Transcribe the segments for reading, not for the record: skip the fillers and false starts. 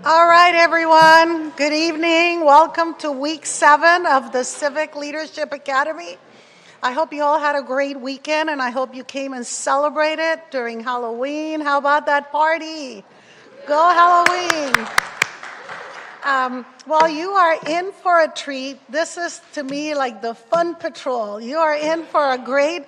All right, everyone. Good evening. Welcome to week 7 of the Civic Leadership Academy. I hope you all had a great weekend, and I hope you came and celebrated during Halloween. How about that party? Go Halloween. Well, you are in for a treat. This is, to me, like the fun patrol. You are in for a great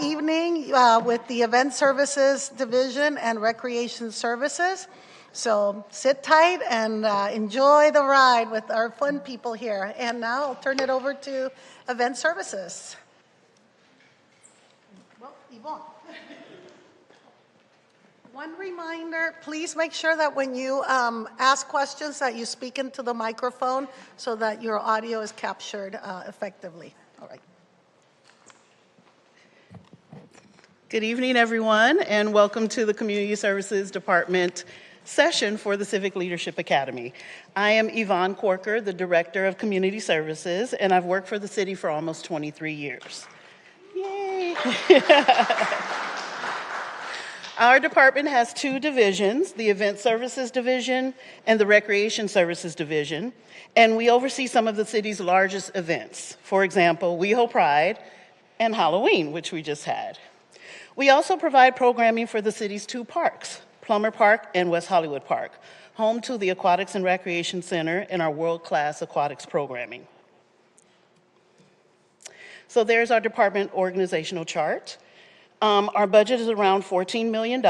evening with the Event Services Division and Recreation Services. So sit tight and enjoy the ride with our fun people here. And now I'll turn it over to Event Services. Well, Yvonne. One reminder, please make sure that when you ask questions that you speak into the microphone so that your audio is captured effectively. All right. Good evening, everyone, and welcome to the Community Services Department session for the Civic Leadership Academy. I am Yvonne Corker, the Director of Community Services, and I've worked for the city for almost 23 years. Yay! Our department has 2 divisions, the Event Services Division and the Recreation Services Division, and we oversee some of the city's largest events. For example, WeHo Pride and Halloween, which we just had. We also provide programming for the city's 2 parks, Plummer Park and West Hollywood Park, home to the Aquatics and Recreation Center and our world-class aquatics programming. So there's our department organizational chart. Our budget is around $14 million,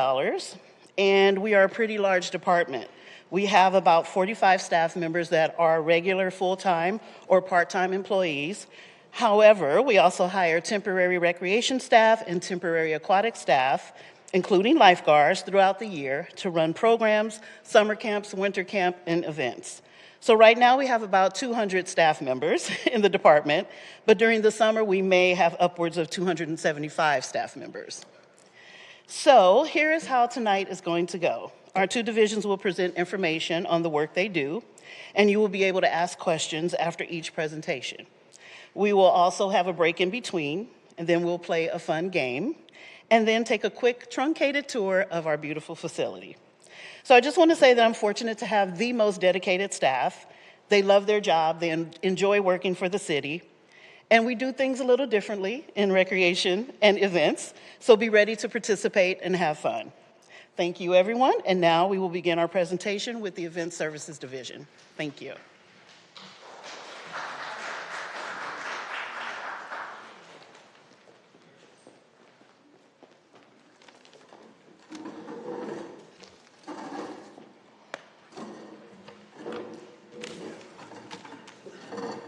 and we are a pretty large department. We have about 45 staff members that are regular full-time or part-time employees. However, we also hire temporary recreation staff and temporary aquatic staff, including lifeguards, throughout the year to run programs, summer camps, winter camp, and events. So right now we have about 200 staff members in the department, but during the summer we may have upwards of 275 staff members. So here is how tonight is going to go. Our 2 divisions will present information on the work they do, and you will be able to ask questions after each presentation. We will also have a break in between, and then we'll play a fun game, and then take a quick truncated tour of our beautiful facility. So I just want to say that I'm fortunate to have the most dedicated staff. They love their job, they enjoy working for the city, and we do things a little differently in recreation and events, so be ready to participate and have fun. Thank you, everyone, and now we will begin our presentation with the Event Services Division. Thank you.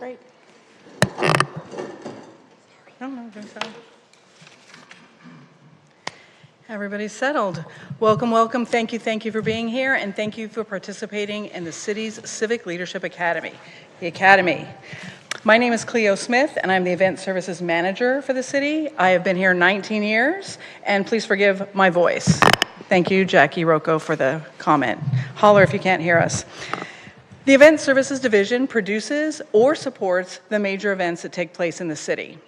Great. Everybody's settled. Welcome, welcome. Thank you for being here, and thank you for participating in the city's Civic Leadership Academy, the Academy. My name is Cleo Smith, and I'm the Event Services Manager for the city. I have been here 19 years, and please forgive my voice. Thank you, Jackie Rocco, for the comment. Holler if you can't hear us. The Event Services Division produces or supports the major events that take place in the city.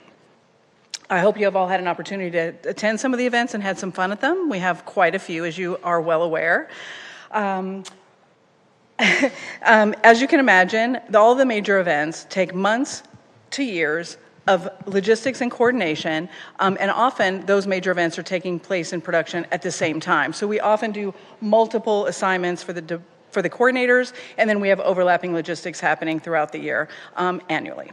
I hope you have all had an opportunity to attend some of the events and had some fun at them. We have quite a few, as you are well aware. As you can imagine, all the major events take months to years of logistics and coordination, and often those major events are taking place in production at the same time. So we often do multiple assignments for the coordinators, and then we have overlapping logistics happening throughout the year annually.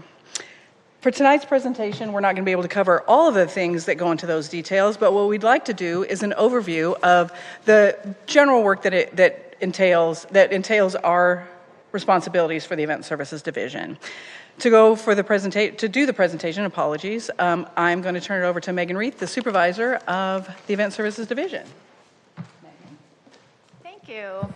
For tonight's presentation, we're not going to be able to cover all of the things that go into those details, but what we'd like to do is an overview of the general work that entails our responsibilities for the Event Services Division. To do the presentation, apologies, I'm going to turn it over to Megan Reith, the supervisor of the Event Services Division. Megan. Thank you.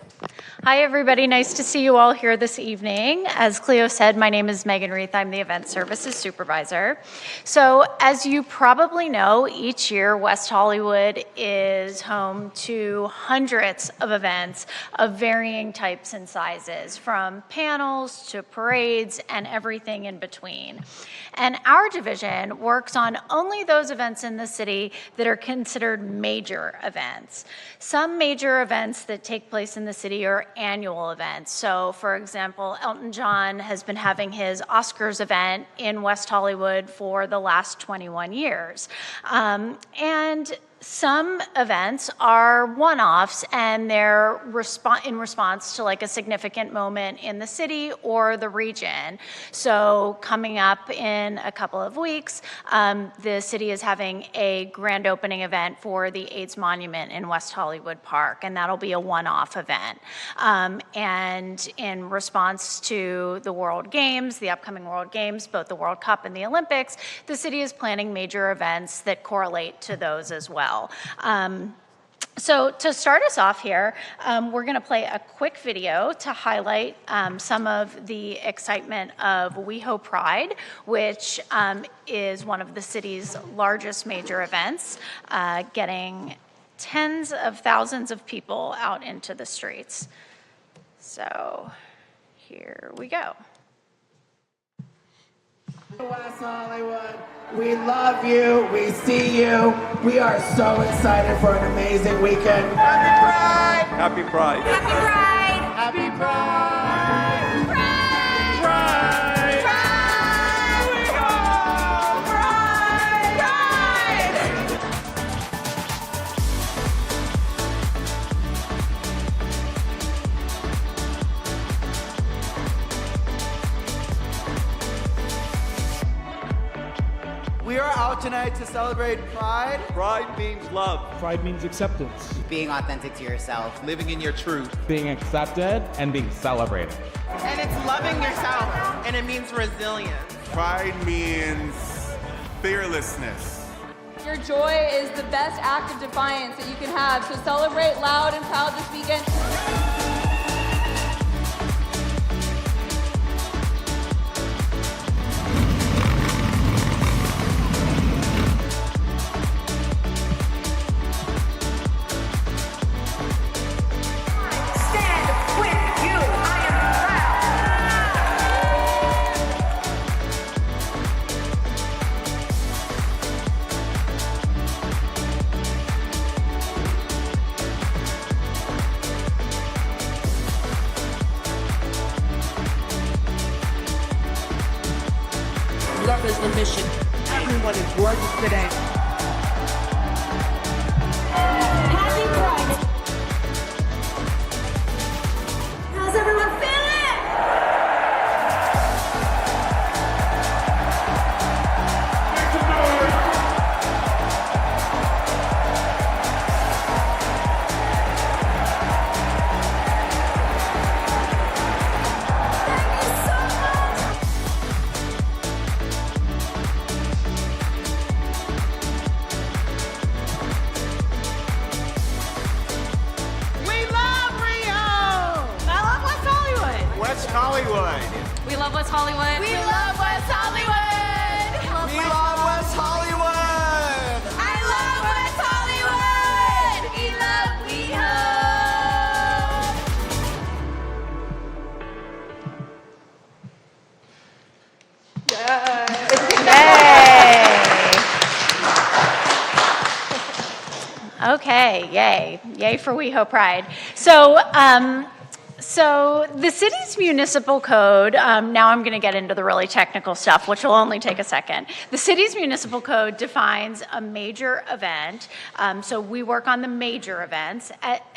Hi, everybody. Nice to see you all here this evening. As Cleo said, my name is Megan Reith. I'm the Event Services Supervisor. So as you probably know, each year West Hollywood is home to hundreds of events of varying types and sizes, from panels to parades and everything in between. And our division works on only those events in the city that are considered major events. Some major events that take place in the city your annual events. So, for example, Elton John has been having his Oscars event in West Hollywood for the last 21 years. And some events are one-offs, and they're in response to like a significant moment in the city or the region. So coming up in a couple of weeks, the city is having a grand opening event for the AIDS Monument in West Hollywood Park, and that'll be a one-off event. And in response to the World Games, the upcoming World Games, both the World Cup and the Olympics, the city is planning major events that correlate to those as well. So to start us off here, we're going to play a quick video to highlight some of the excitement of WeHo Pride, which is one of the city's largest major events, getting tens of thousands of people out into the streets. So here we go. West Hollywood, we love you, we see you, we are so excited for an amazing weekend. Happy Pride! Happy Pride! Happy Pride! Happy Pride! Pride! Pride! Pride! We go! Pride! We are out tonight to celebrate Pride. Pride means love. Pride means acceptance, Being authentic to yourself. Living in your truth. being accepted, and being celebrated. And it's loving yourself, and it means resilience. Pride means fearlessness. Your joy is the best act of defiance that you can have, so celebrate loud and proud this weekend. Stand with you. I am proud. Love is the mission. Everyone is gorgeous today. Happy Pride. How's everyone feeling? Thank you so much. We love Rio! I love West Hollywood! West Hollywood. We love West Hollywood. We love West Hollywood. We love West Hollywood. I love West Hollywood. We love WeHo. Okay, yay. Yay for WeHo Pride. So the city's municipal code, now I'm going to get into the really technical stuff, which will only take a second. The city's municipal code defines a major event. So we work on the major events.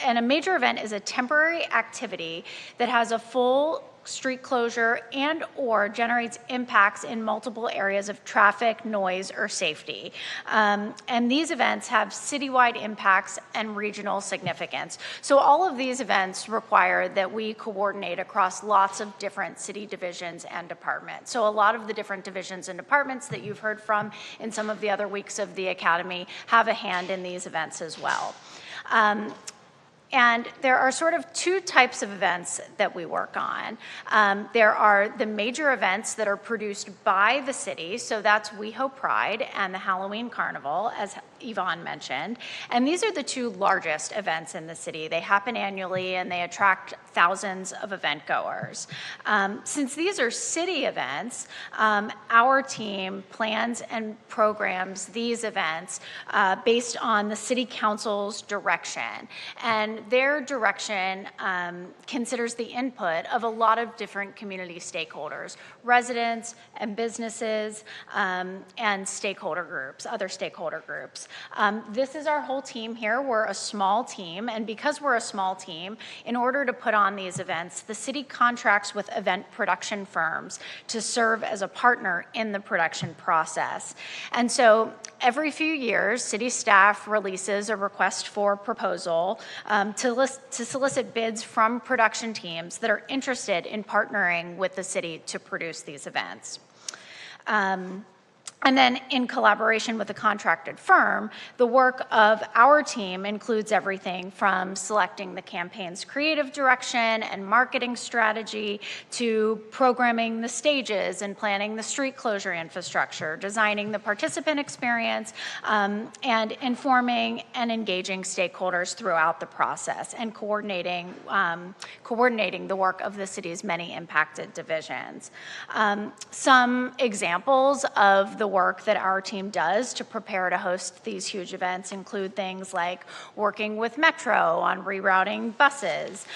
And a major event is a temporary activity that has a full street closure and or generates impacts in multiple areas of traffic, noise, or safety. And these events have citywide impacts and regional significance. So all of these events require that we coordinate across lots of different city divisions and departments. So a lot of the different divisions and departments that you've heard from in some of the other weeks of the Academy have a hand in these events as well. And there are sort of two types of events that we work on. There are the major events that are produced by the city, so that's WeHo Pride and the Halloween Carnival, Yvonne mentioned. And these are the two largest events in the city. They happen annually and they attract thousands of event goers. Since these are city events, our team plans and programs these events based on the city council's direction. And their direction considers the input of a lot of different community stakeholders, residents and businesses, and stakeholder groups, other stakeholder groups. This is our whole team here. We're a small team, and because we're a small team, in order to put on these events, the city contracts with event production firms to serve as a partner in the production process. And so every few years, city staff releases a request for proposal to solicit bids from production teams that are interested in partnering with the city to produce these events. And then in collaboration with a contracted firm, the work of our team includes everything from selecting the campaign's creative direction and marketing strategy to programming the stages and planning the street closure infrastructure, designing the participant experience, and informing and engaging stakeholders throughout the process and coordinating the work of the city's many impacted divisions. Some examples of the work that our team does to prepare to host these huge events include things like working with Metro on rerouting buses.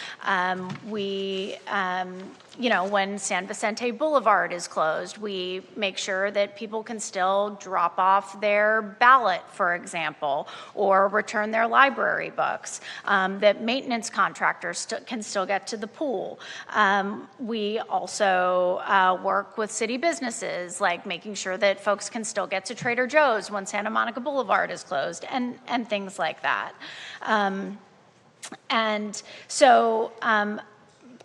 When San Vicente Boulevard is closed, we make sure that people can still drop off their ballot, for example, or return their library books, that maintenance contractors can still get to the pool. We also work with city businesses, like making sure that folks can still get to Trader Joe's when Santa Monica Boulevard is closed, and things like that.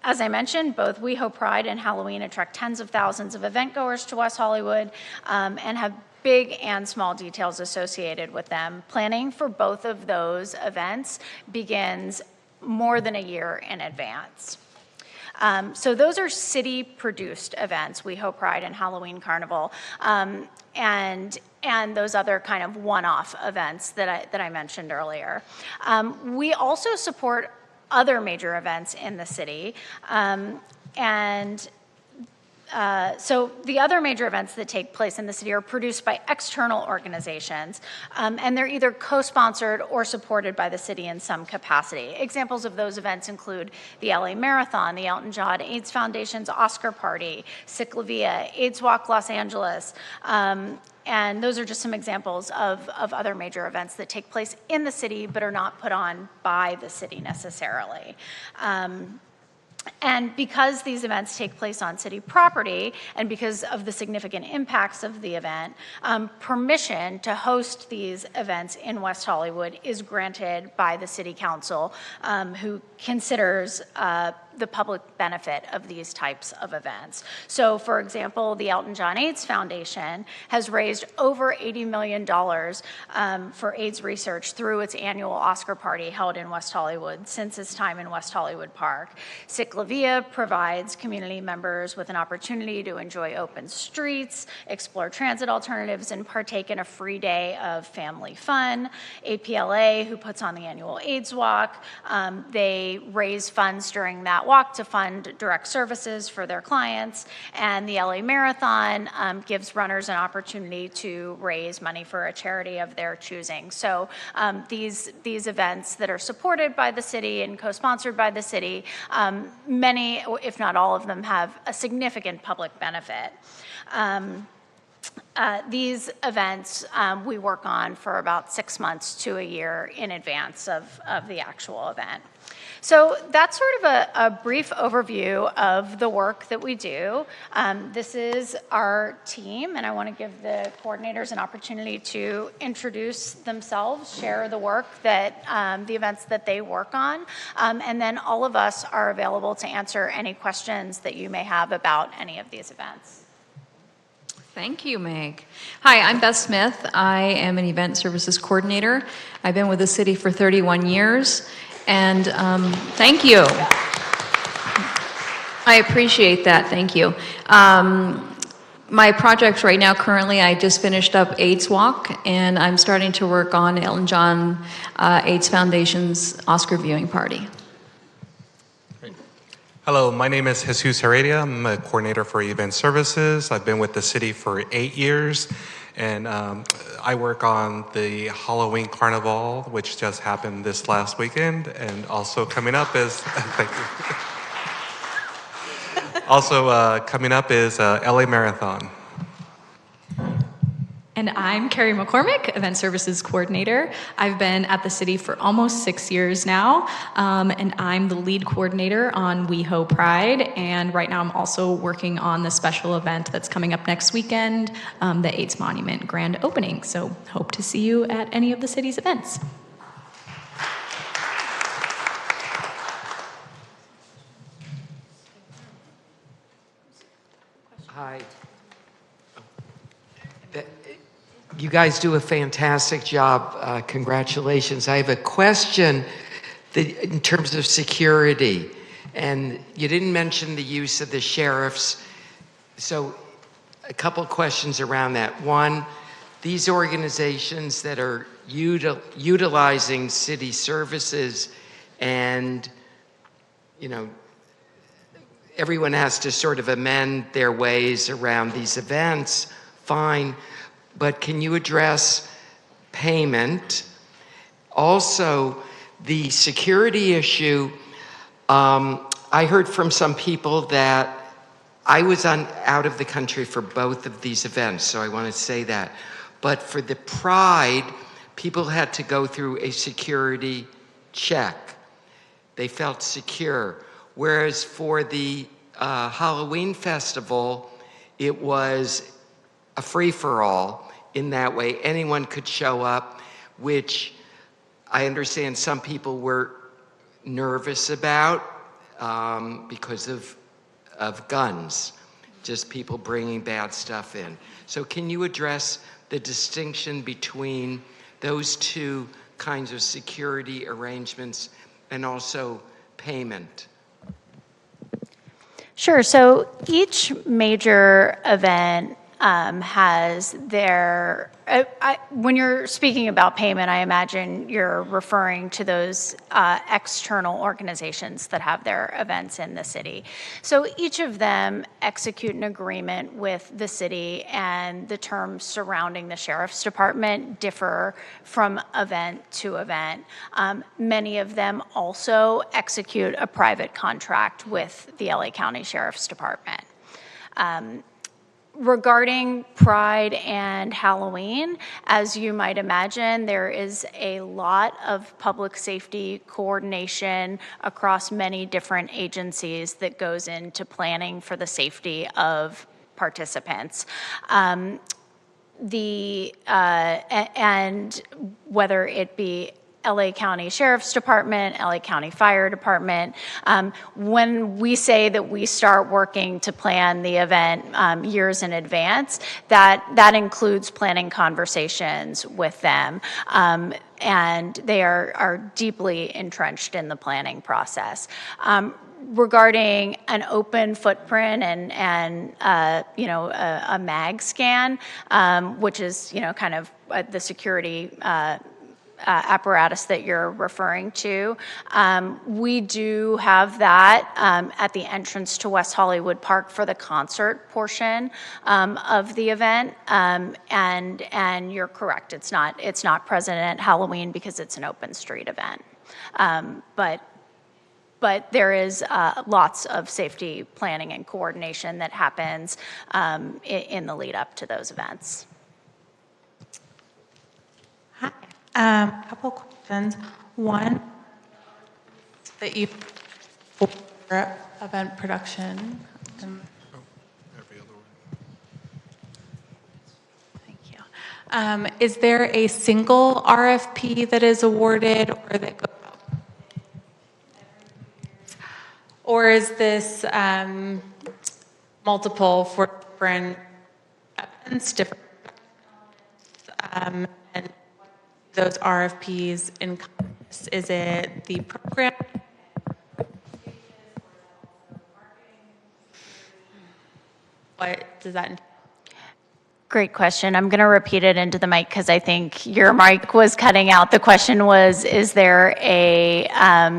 As I mentioned, both WeHo Pride and Halloween attract tens of thousands of event goers to West Hollywood and have big and small details associated with them. Planning for both of those events begins more than a year in advance. So those are city-produced events, WeHo Pride and Halloween Carnival, and those other kind of one-off events that I mentioned earlier. We also support other major events in the city, so the other major events that take place in the city are produced by external organizations, and they're either co-sponsored or supported by the city in some capacity. Examples of those events include the LA Marathon, the Elton John AIDS Foundation's Oscar Party, Ciclavia, AIDS Walk Los Angeles, and those are just some examples of other major events that take place in the city but are not put on by the city necessarily. And because these events take place on city property, and because of the significant impacts of the event, permission to host these events in West Hollywood is granted by the city council, who considers the public benefit of these types of events. So, for example, the Elton John AIDS Foundation has raised over $80 million for AIDS research through its annual Oscar Party held in West Hollywood since its time in West Hollywood Park. Ciclavia provides community members with an opportunity to enjoy open streets, explore transit alternatives, and partake in a free day of family fun. APLA, who puts on the annual AIDS Walk, they raise funds during that walk to fund direct services for their clients, and the LA Marathon gives runners an opportunity to raise money for a charity of their choosing. So these events that are supported by the city and co-sponsored by the city, many, if not all of them, have a significant public benefit. These events we work on for about 6 months to a year in advance of the actual event. So that's sort of a brief overview of the work that we do. This is our team, and I want to give the coordinators an opportunity to introduce themselves, share the work that the events that they work on, and then all of us are available to answer any questions that you may have about any of these events. Thank you, Meg. Hi, I'm Beth Smith. I am an event services coordinator. I've been with the city for 31 years, and thank you. I appreciate that, thank you. My project right now, currently, I just finished up AIDS Walk, and I'm starting to work on Elton John AIDS Foundation's Oscar viewing party. Hello, my name is Jesus Heredia. I'm a coordinator for event services. I've been with the city for 8 years, and I work on the Halloween Carnival, which just happened this last weekend, and also coming up is, thank you. Also coming up is LA Marathon. And I'm Carrie McCormick, Event Services Coordinator. I've been at the city for almost 6 years now, and I'm the lead coordinator on WeHo Pride. And right now I'm also working on the special event that's coming up next weekend, the AIDS Monument grand opening. So hope to see you at any of the city's events. Hi. You guys do a fantastic job. Congratulations. I have a question in terms of security. And you didn't mention the use of the sheriffs. So a couple questions around that. One, these organizations that are utilizing city services and, you know, everyone has to sort of amend their ways around these events, fine. But can you address payment? Also, the security issue, I heard from some people that I was out of the country for both of these events, so I want to say that. But for the Pride, people had to go through a security check. They felt secure. Whereas for the Halloween festival, it was a free-for-all. In that way, anyone could show up, which I understand some people were nervous about because of guns, just people bringing bad stuff in. So can you address the distinction between those two kinds of security arrangements and also payment? Sure. So each major event has their, when you're speaking about payment, I imagine you're referring to those external organizations that have their events in the city. So each of them execute an agreement with the city, and the terms surrounding the sheriff's department differ from event to event. Many of them also execute a private contract with the LA County Sheriff's Department. Regarding Pride and Halloween, as you might imagine, there is a lot of public safety coordination across many different agencies that goes into planning for the safety of participants. And whether it be LA County Sheriff's Department, LA County Fire Department. When we say that we start working to plan the event years in advance, that includes planning conversations with them. And they are deeply entrenched in the planning process. Regarding an open footprint and a mag scan, which is kind of the security apparatus that you're referring to. We do have that at the entrance to West Hollywood Park for the concert portion of the event. And you're correct, it's not present at Halloween because it's an open street event. But there is lots of safety planning and coordination that happens in the lead up to those events. A couple questions. One, that you for event production. Thank you. Is there a single RFP that is awarded, or that goes out? Or is this multiple for different events, different and those RFPs encompass? Is it the program? What does that entail? Great question. I'm going to repeat it into the mic because I think your mic was cutting out. The question was, is there a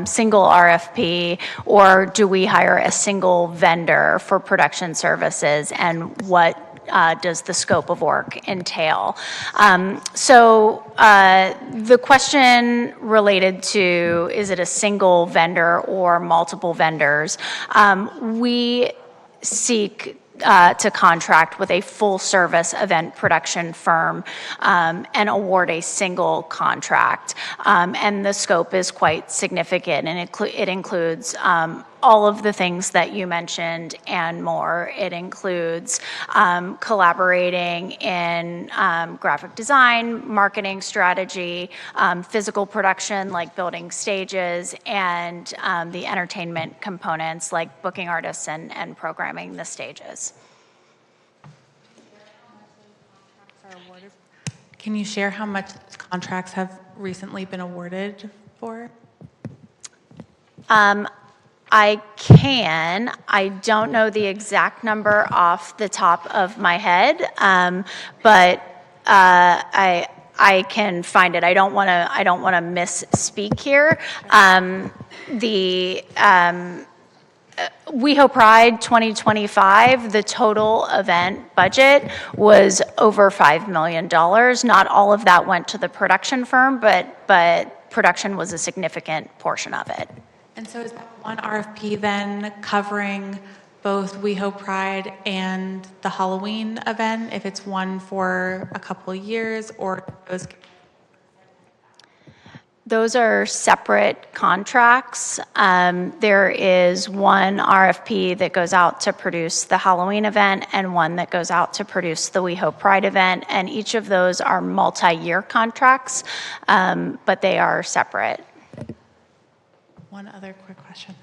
single RFP or do we hire a single vendor for production services, and what does the scope of work entail? The question related to, is it a single vendor or multiple vendors? We seek to contract with a full-service event production firm and award a single contract. And the scope is quite significant, and it includes all of the things that you mentioned and more. It includes collaborating in graphic design, marketing strategy, physical production like building stages, and the entertainment components like booking artists and programming the stages. Can you share how much those contracts have recently been awarded for? I can. I don't know the exact number off the top of my head, but I can find it. I don't want to misspeak here. The WeHo Pride 2025, the total event budget was over $5 million. Not all of that went to the production firm, but production was a significant portion of it. And so is that one RFP then covering both WeHo Pride and the Halloween event, if it's one for a couple of years, or those are separate contracts. There is one RFP that goes out to produce the Halloween event and one that goes out to produce the WeHo Pride event, and each of those are multi-year contracts, but they are separate. One other quick question.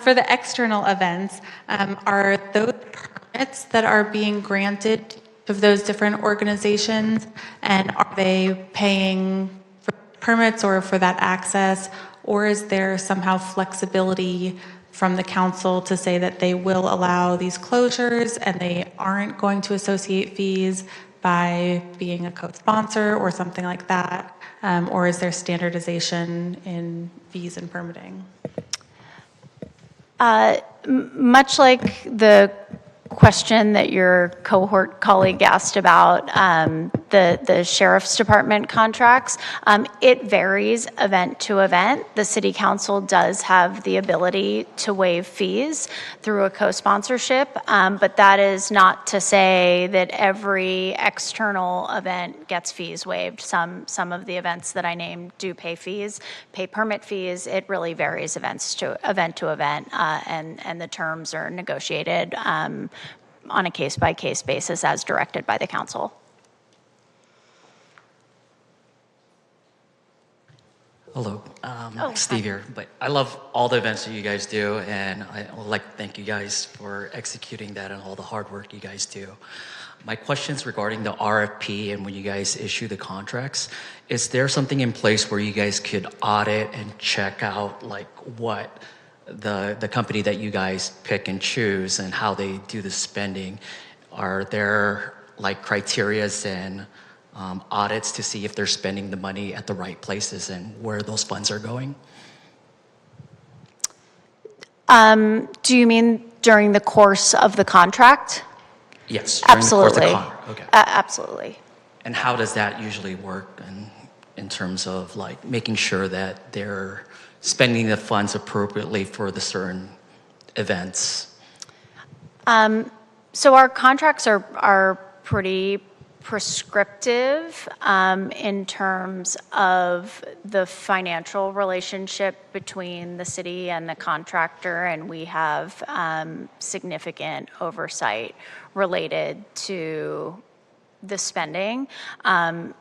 For the external events, are those permits that are being granted of those different organizations, and are they paying for permits or for that access, or is there somehow flexibility from the council to say that they will allow these closures and they aren't going to associate fees by being a co-sponsor or something like that? Or is there standardization in fees and permitting? Much like the question that your cohort colleague asked about the sheriff's department contracts, it varies event to event. The city council does have the ability to waive fees through a co-sponsorship, but that is not to say that every external event gets fees waived. Some of the events that I named do pay fees, pay permit fees. It really varies event to event, and the terms are negotiated on a case-by-case basis as directed by the council. Hello, Steve here. But I love all the events that you guys do, and I would like to thank you guys for executing that and all the hard work you guys do. My question's regarding the RFP and when you guys issue the contracts. Is there something in place where you guys could audit and check out like what the company that you guys pick and choose and how they do the spending? Are there like criterias and audits to see if they're spending the money at the right places and where those funds are going? Do you mean during the course of the contract? Yes. Absolutely. The course of contract. Okay. Absolutely. And how does that usually work in terms of like making sure that they're spending the funds appropriately for the certain events? So our contracts are pretty prescriptive in terms of the financial relationship between the city and the contractor, and we have significant oversight related to the spending, and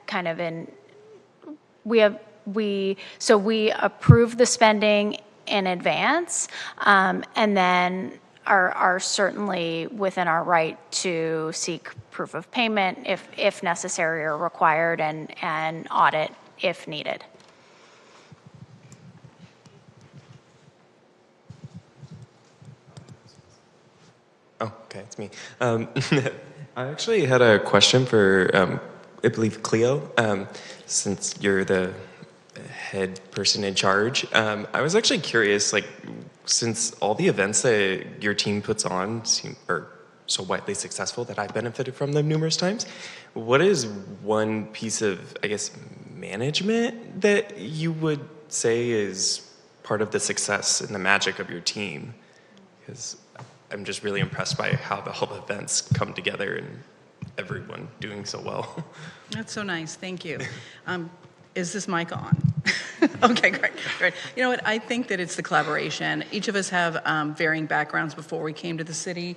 kind of in we approve the spending in advance, and then are certainly within our right to seek proof of payment if necessary or required, and audit if needed. Oh, Okay, it's me. I actually had a question for, I believe, Cleo, since you're the head person in charge. I was actually curious, like, since all the events that your team puts on are so widely successful that I've benefited from them numerous times, what is one piece of, I guess, management that you would say is part of the success and the magic of your team? Because I'm just really impressed by how the whole events come together and everyone doing so well. That's so nice. Thank you. Is this mic on? Okay, great. You know what? I think that it's the collaboration. Each of us have varying backgrounds before we came to the city.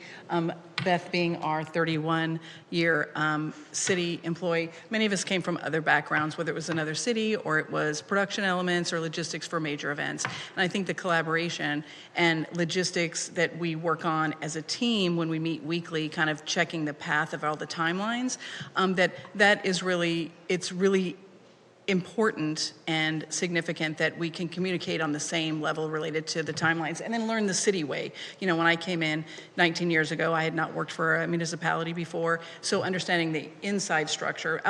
Beth being our 31-year city employee, many of us came from other backgrounds, whether it was another city or it was production elements or logistics for major events. And I think the collaboration and logistics that we work on as a team when we meet weekly, kind of checking the path of all the timelines, that is really, it's really important and significant that we can communicate on the same level related to the timelines and then learn the city way. You know, when I came in 19 years ago, I had not worked for a municipality before, so understanding the inside structure,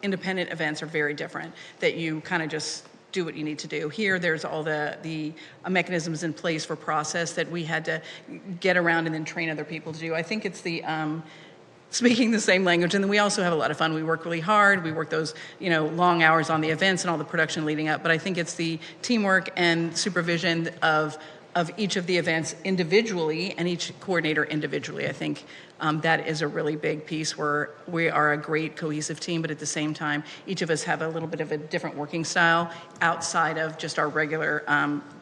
independent events are very different, that you kind of just do what you need to do. Here, there's all the mechanisms in place for process that we had to get around and then train other people to do. I think it's the speaking the same language, and then we also have a lot of fun. We work really hard. We work those, long hours on the events and all the production leading up. But I think it's the teamwork and supervision of each of the events individually and each coordinator individually. I think that is a really big piece where we are a great cohesive team, but at the same time, each of us have a little bit of a different working style outside of just our regular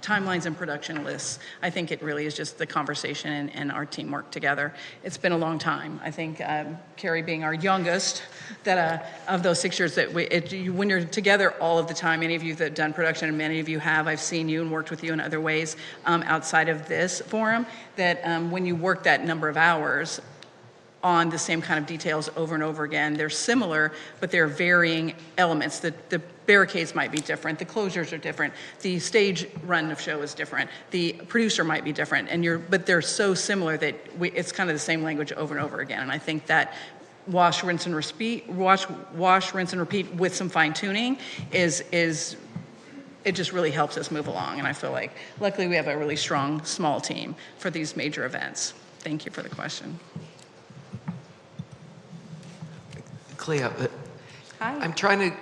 timelines and production lists. I think it really is just the conversation and our teamwork together. It's been a long time. I think Carrie being our youngest, that of those 6 years, that when you're together all of the time, many of you that have done production and many of you have, I've seen you and worked with you in other ways outside of this forum, that when you work that number of hours on the same kind of details over and over again, they're similar, but they're varying elements. The barricades might be different, the closures are different, the stage run of show is different, the producer might be different, but they're so similar that it's kind of the same language over and over again. And I think that wash, rinse, and repeat with some fine tuning is it just really helps us move along. And I feel like luckily we have a really strong small team for these major events. Thank you for the question. Cleo, Hi. I'm trying to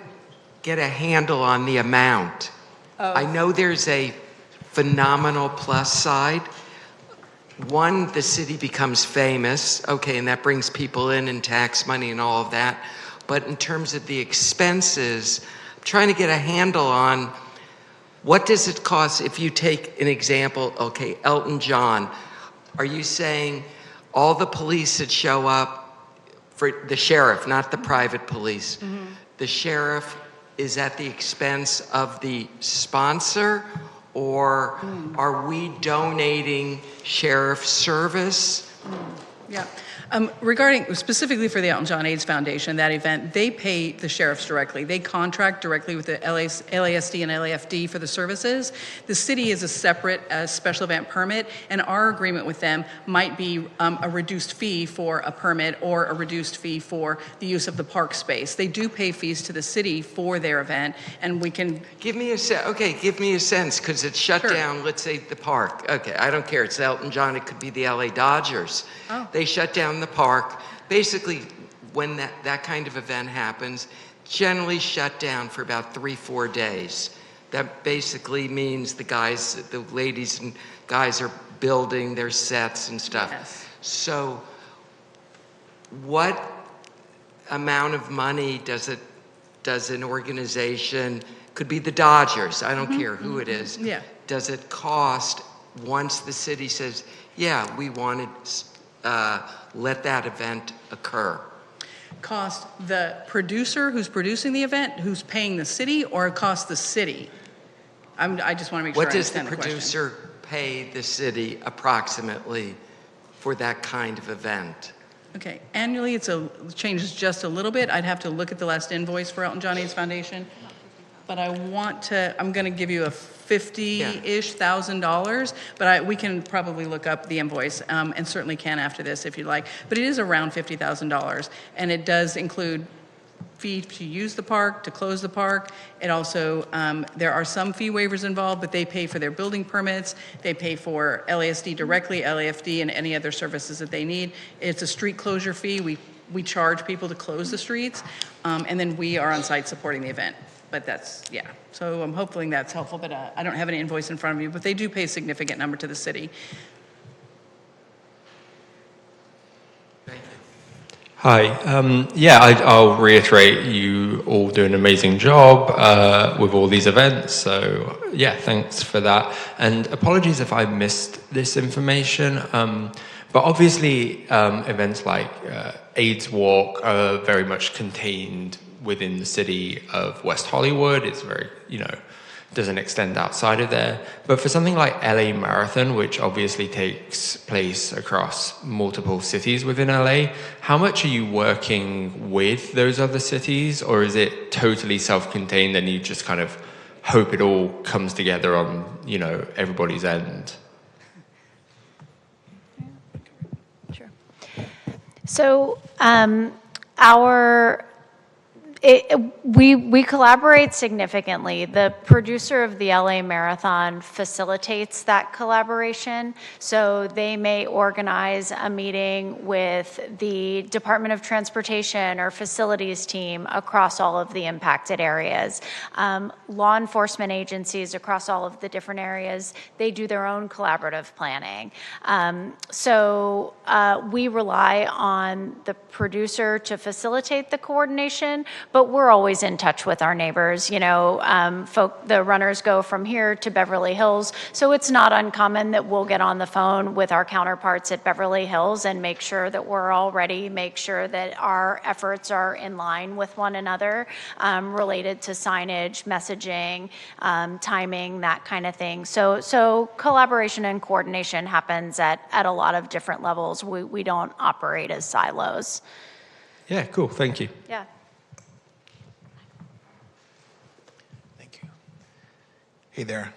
get a handle on the amount. I know there's a phenomenal plus side. One, the city becomes famous, okay, and that brings people in and tax money and all of that. But in terms of the expenses, I'm trying to get a handle on what does it cost if you take an example, okay, Elton John. Are you saying all the police that show up, for the sheriff, not the private police, the sheriff is at the expense of the sponsor, or are we donating sheriff service? Yeah. Regarding specifically for the Elton John AIDS Foundation, that event, they pay the sheriffs directly. They contract directly with the LASD and LAFD for the services. The city is a separate special event permit, and our agreement with them might be a reduced fee for a permit or a reduced fee for the use of the park space. They do pay fees to the city for their event, and we can... Give me a sense, because it's shut down, let's say the park. Okay, I don't care, it's Elton John, it could be the LA Dodgers. They shut down the park. Basically, when that kind of event happens, generally shut down for about 3-4 days. That basically means the ladies and guys are building their sets and stuff. Yes. So what amount of money does an organization, could be the Dodgers, I don't care who it is, does it cost once the city says, yeah, we want to let that event occur? Cost the producer who's producing the event, who's paying the city, or it costs the city? I just want to make sure I understand the question. What does the producer pay the city approximately for that kind of event? Okay, annually it changes just a little bit. I'd have to look at the last invoice for Elton John AIDS Foundation. but I'm going to give you a $50-ish thousand, but we can probably look up the invoice, and certainly can after this if you'd like. But it is around $50,000, and it does include fee to use the park, to close the park. It also, there are some fee waivers involved, but they pay for their building permits. They pay for LASD directly, LAFD, and any other services that they need. It's a street closure fee. We charge people to close the streets, and then we are on site supporting the event. But that's, yeah. So I'm hoping that's helpful, but I don't have an invoice in front of me, but they do pay a significant number to the city. Hi. I'll reiterate, you all do an amazing job with all these events. So yeah, thanks for that. And apologies if I missed this information. But obviously, events like AIDS Walk are very much contained within the city of West Hollywood. It's very, doesn't extend outside of there. But for something like LA Marathon, which obviously takes place across multiple cities within LA, how much are you working with those other cities, or is it totally self-contained and you just kind of hope it all comes together on, everybody's end? So we collaborate significantly. The producer of the LA Marathon facilitates that collaboration. So they may organize a meeting with the Department of Transportation or facilities team across all of the impacted areas. Law enforcement agencies across all of the different areas, they do their own collaborative planning. So we rely on the producer to facilitate the coordination, but we're always in touch with our neighbors. The runners go from here to Beverly Hills, so it's not uncommon that we'll get on the phone with our counterparts at Beverly Hills and make sure that we're all ready, make sure that our efforts are in line with one another, related to signage, messaging, timing, that kind of thing. So collaboration and coordination happens at a lot of different levels. We don't operate as silos. Yeah, cool. Thank you. Yeah. Hey there.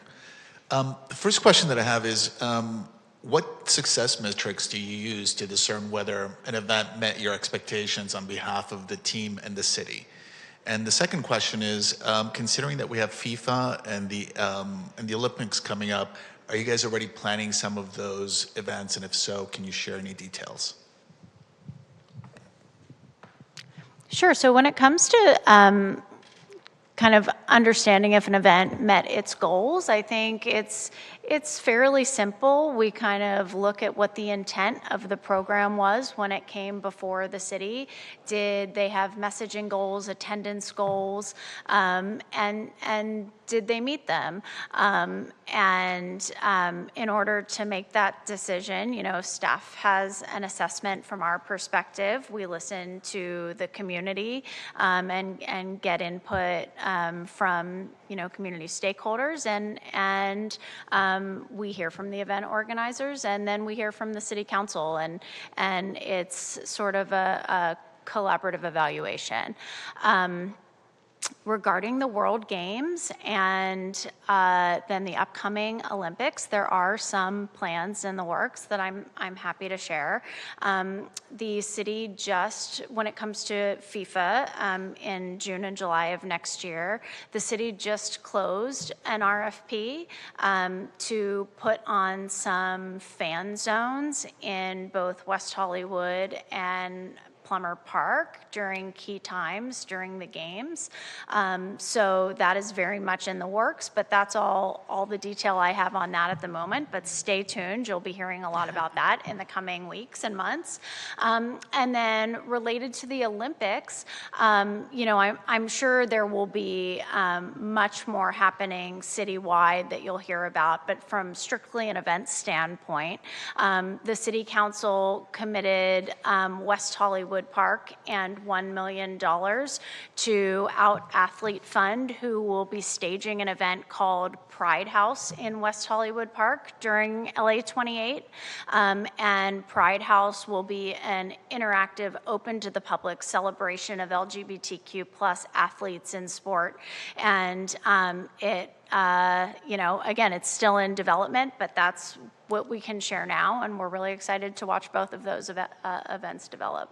The first question that I have is, what success metrics do you use to discern whether an event met your expectations on behalf of the team and the city? And the second question is, considering that we have FIFA and the Olympics coming up, are you guys already planning some of those events? And if so, can you share any details? Sure. So when it comes to kind of understanding if an event met its goals, I think it's fairly simple. We kind of look at what the intent of the program was when it came before the city. Did they have messaging goals, attendance goals, and did they meet them? And in order to make that decision, staff has an assessment from our perspective. We listen to the community and get input from community stakeholders, and we hear from the event organizers, and then we hear from the city council, and it's sort of a collaborative evaluation. Regarding the World Games and then the upcoming Olympics, there are some plans in the works that I'm happy to share. The city just, when it comes to FIFA in June and July of next year, the city just closed an RFP to put on some fan zones in both West Hollywood and Plummer Park during key times during the games. So that is very much in the works, but that's all the detail I have on that at the moment. But stay tuned. You'll be hearing a lot about that in the coming weeks and months. And then related to the Olympics, I'm sure there will be much more happening citywide that you'll hear about, but from strictly an event standpoint, the city council committed West Hollywood Hollywood Park and $1 million to Out Athlete Fund, who will be staging an event called Pride House in West Hollywood Park during LA 28. And Pride House will be an interactive, open to the public celebration of LGBTQ plus athletes in sport. And again, it's still in development, but that's what we can share now, and we're really excited to watch both of those events develop.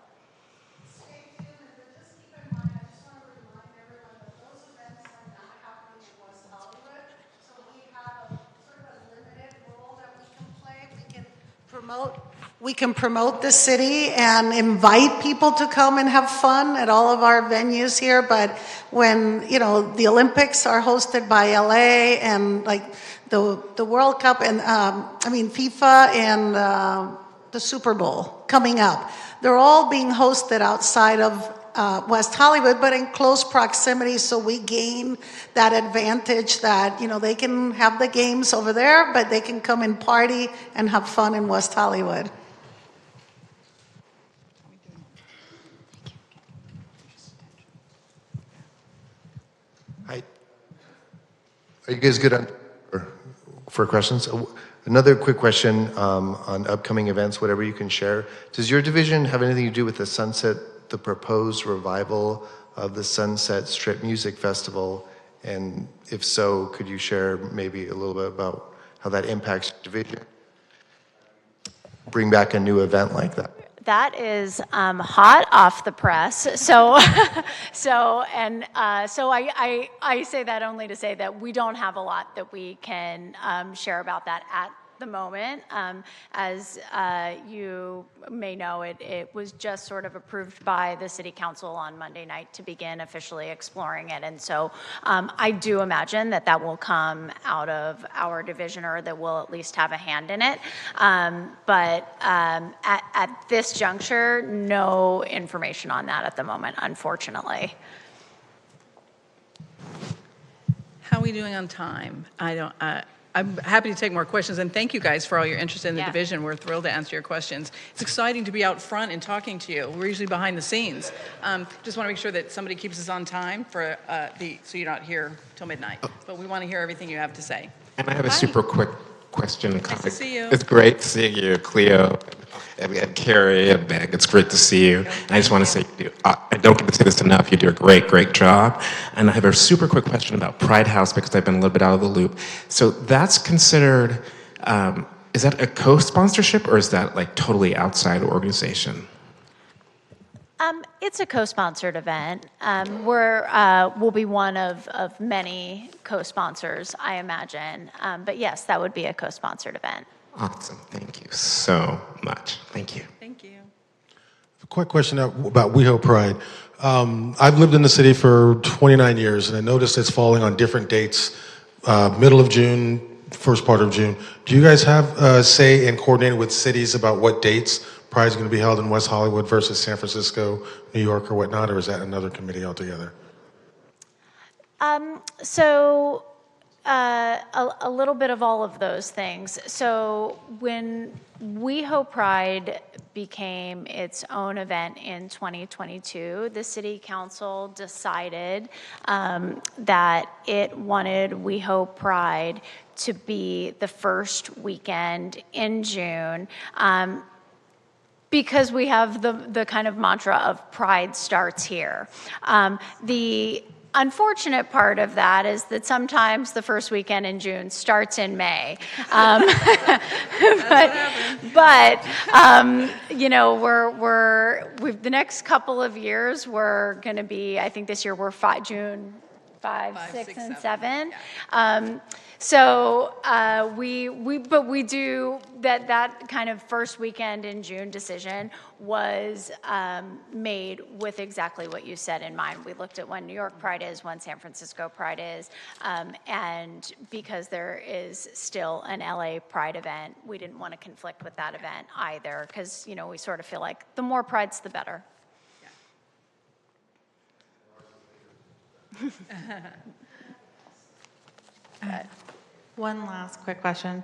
We can promote the city and invite people to come and have fun at all of our venues here, but when, the Olympics are hosted by LA and like the World Cup and, FIFA and the Super Bowl coming up, they're all being hosted outside of West Hollywood, but in close proximity, so we gain that advantage that, they can have the games over there, but they can come and party and have fun in West Hollywood. Hi. Are you guys good for questions? Another quick question on upcoming events, whatever you can share. Does your division have anything to do with the proposed revival of the Sunset Strip Music Festival? And if so, could you share maybe a little bit about how that impacts your division? Bring back a new event like that. That is hot off the press. So I say that only to say that we don't have a lot that we can share about that at the moment. As you may know, it was just sort of approved by the City Council on Monday night to begin officially exploring it. And so I do imagine that will come out of our division, or that we'll at least have a hand in it. But at this juncture, no information on that at the moment, unfortunately. How are we doing on time? I'm happy to take more questions, and thank you guys for all your interest in the division. We're thrilled to answer your questions. It's exciting to be out front and talking to you. We're usually behind the scenes. Just want to make sure that somebody keeps us on time for so you're not here till midnight. But we want to hear everything you have to say. And I have a super quick question. Nice to see you. It's great seeing you, Cleo, and Carrie, and Meg. It's great to see you. And I just want to say, I don't get to say this enough. You do a great, great job. And I have a super quick question about Pride House, because I've been a little bit out of the loop. So that's considered, is that a co-sponsorship, or is that like totally outside organization? It's a co-sponsored event. We'll be one of many co-sponsors, I imagine. But yes, that would be a co-sponsored event. Awesome. Thank you so much. Thank you. Thank you. A quick question about WeHo Pride. I've lived in the city for 29 years, and I noticed it's falling on different dates, middle of June, first part of June. Do you guys have say in coordinating with cities about what dates Pride is going to be held in West Hollywood versus San Francisco, New York, or whatnot, or is that another committee altogether? A little bit of all of those things. So when WeHo Pride became its own event in 2022, the City Council decided that it wanted WeHo Pride to be the first weekend in June. Because we have the kind of mantra of Pride starts here. The unfortunate part of that is that sometimes the first weekend in June starts in May. But we've the next couple of years, we're going to be, I think this year we're June 5, 6, and 7. Yeah. We do that kind of first weekend in June decision was made with exactly what you said in mind. We looked at when New York Pride is, when San Francisco Pride is, and because there is still an LA Pride event, we didn't want to conflict with that event either, because we sort of feel like the more prides, the better. One last quick question.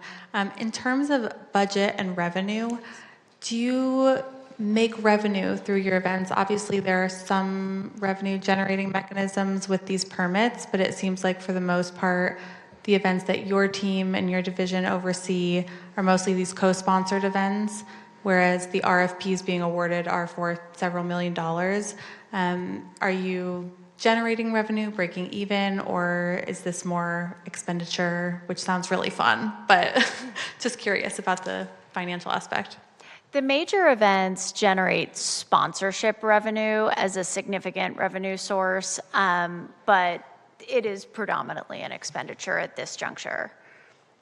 In terms of budget and revenue, do you make revenue through your events? Obviously, there are some revenue generating mechanisms with these permits, but it seems like for the most part, the events that your team and your division oversee are mostly these co-sponsored events, whereas the RFPs being awarded are for several $million. Are you generating revenue, breaking even, or is this more expenditure, which sounds really fun, but just curious about the financial aspect? The major events generate sponsorship revenue as a significant revenue source, but it is predominantly an expenditure at this juncture.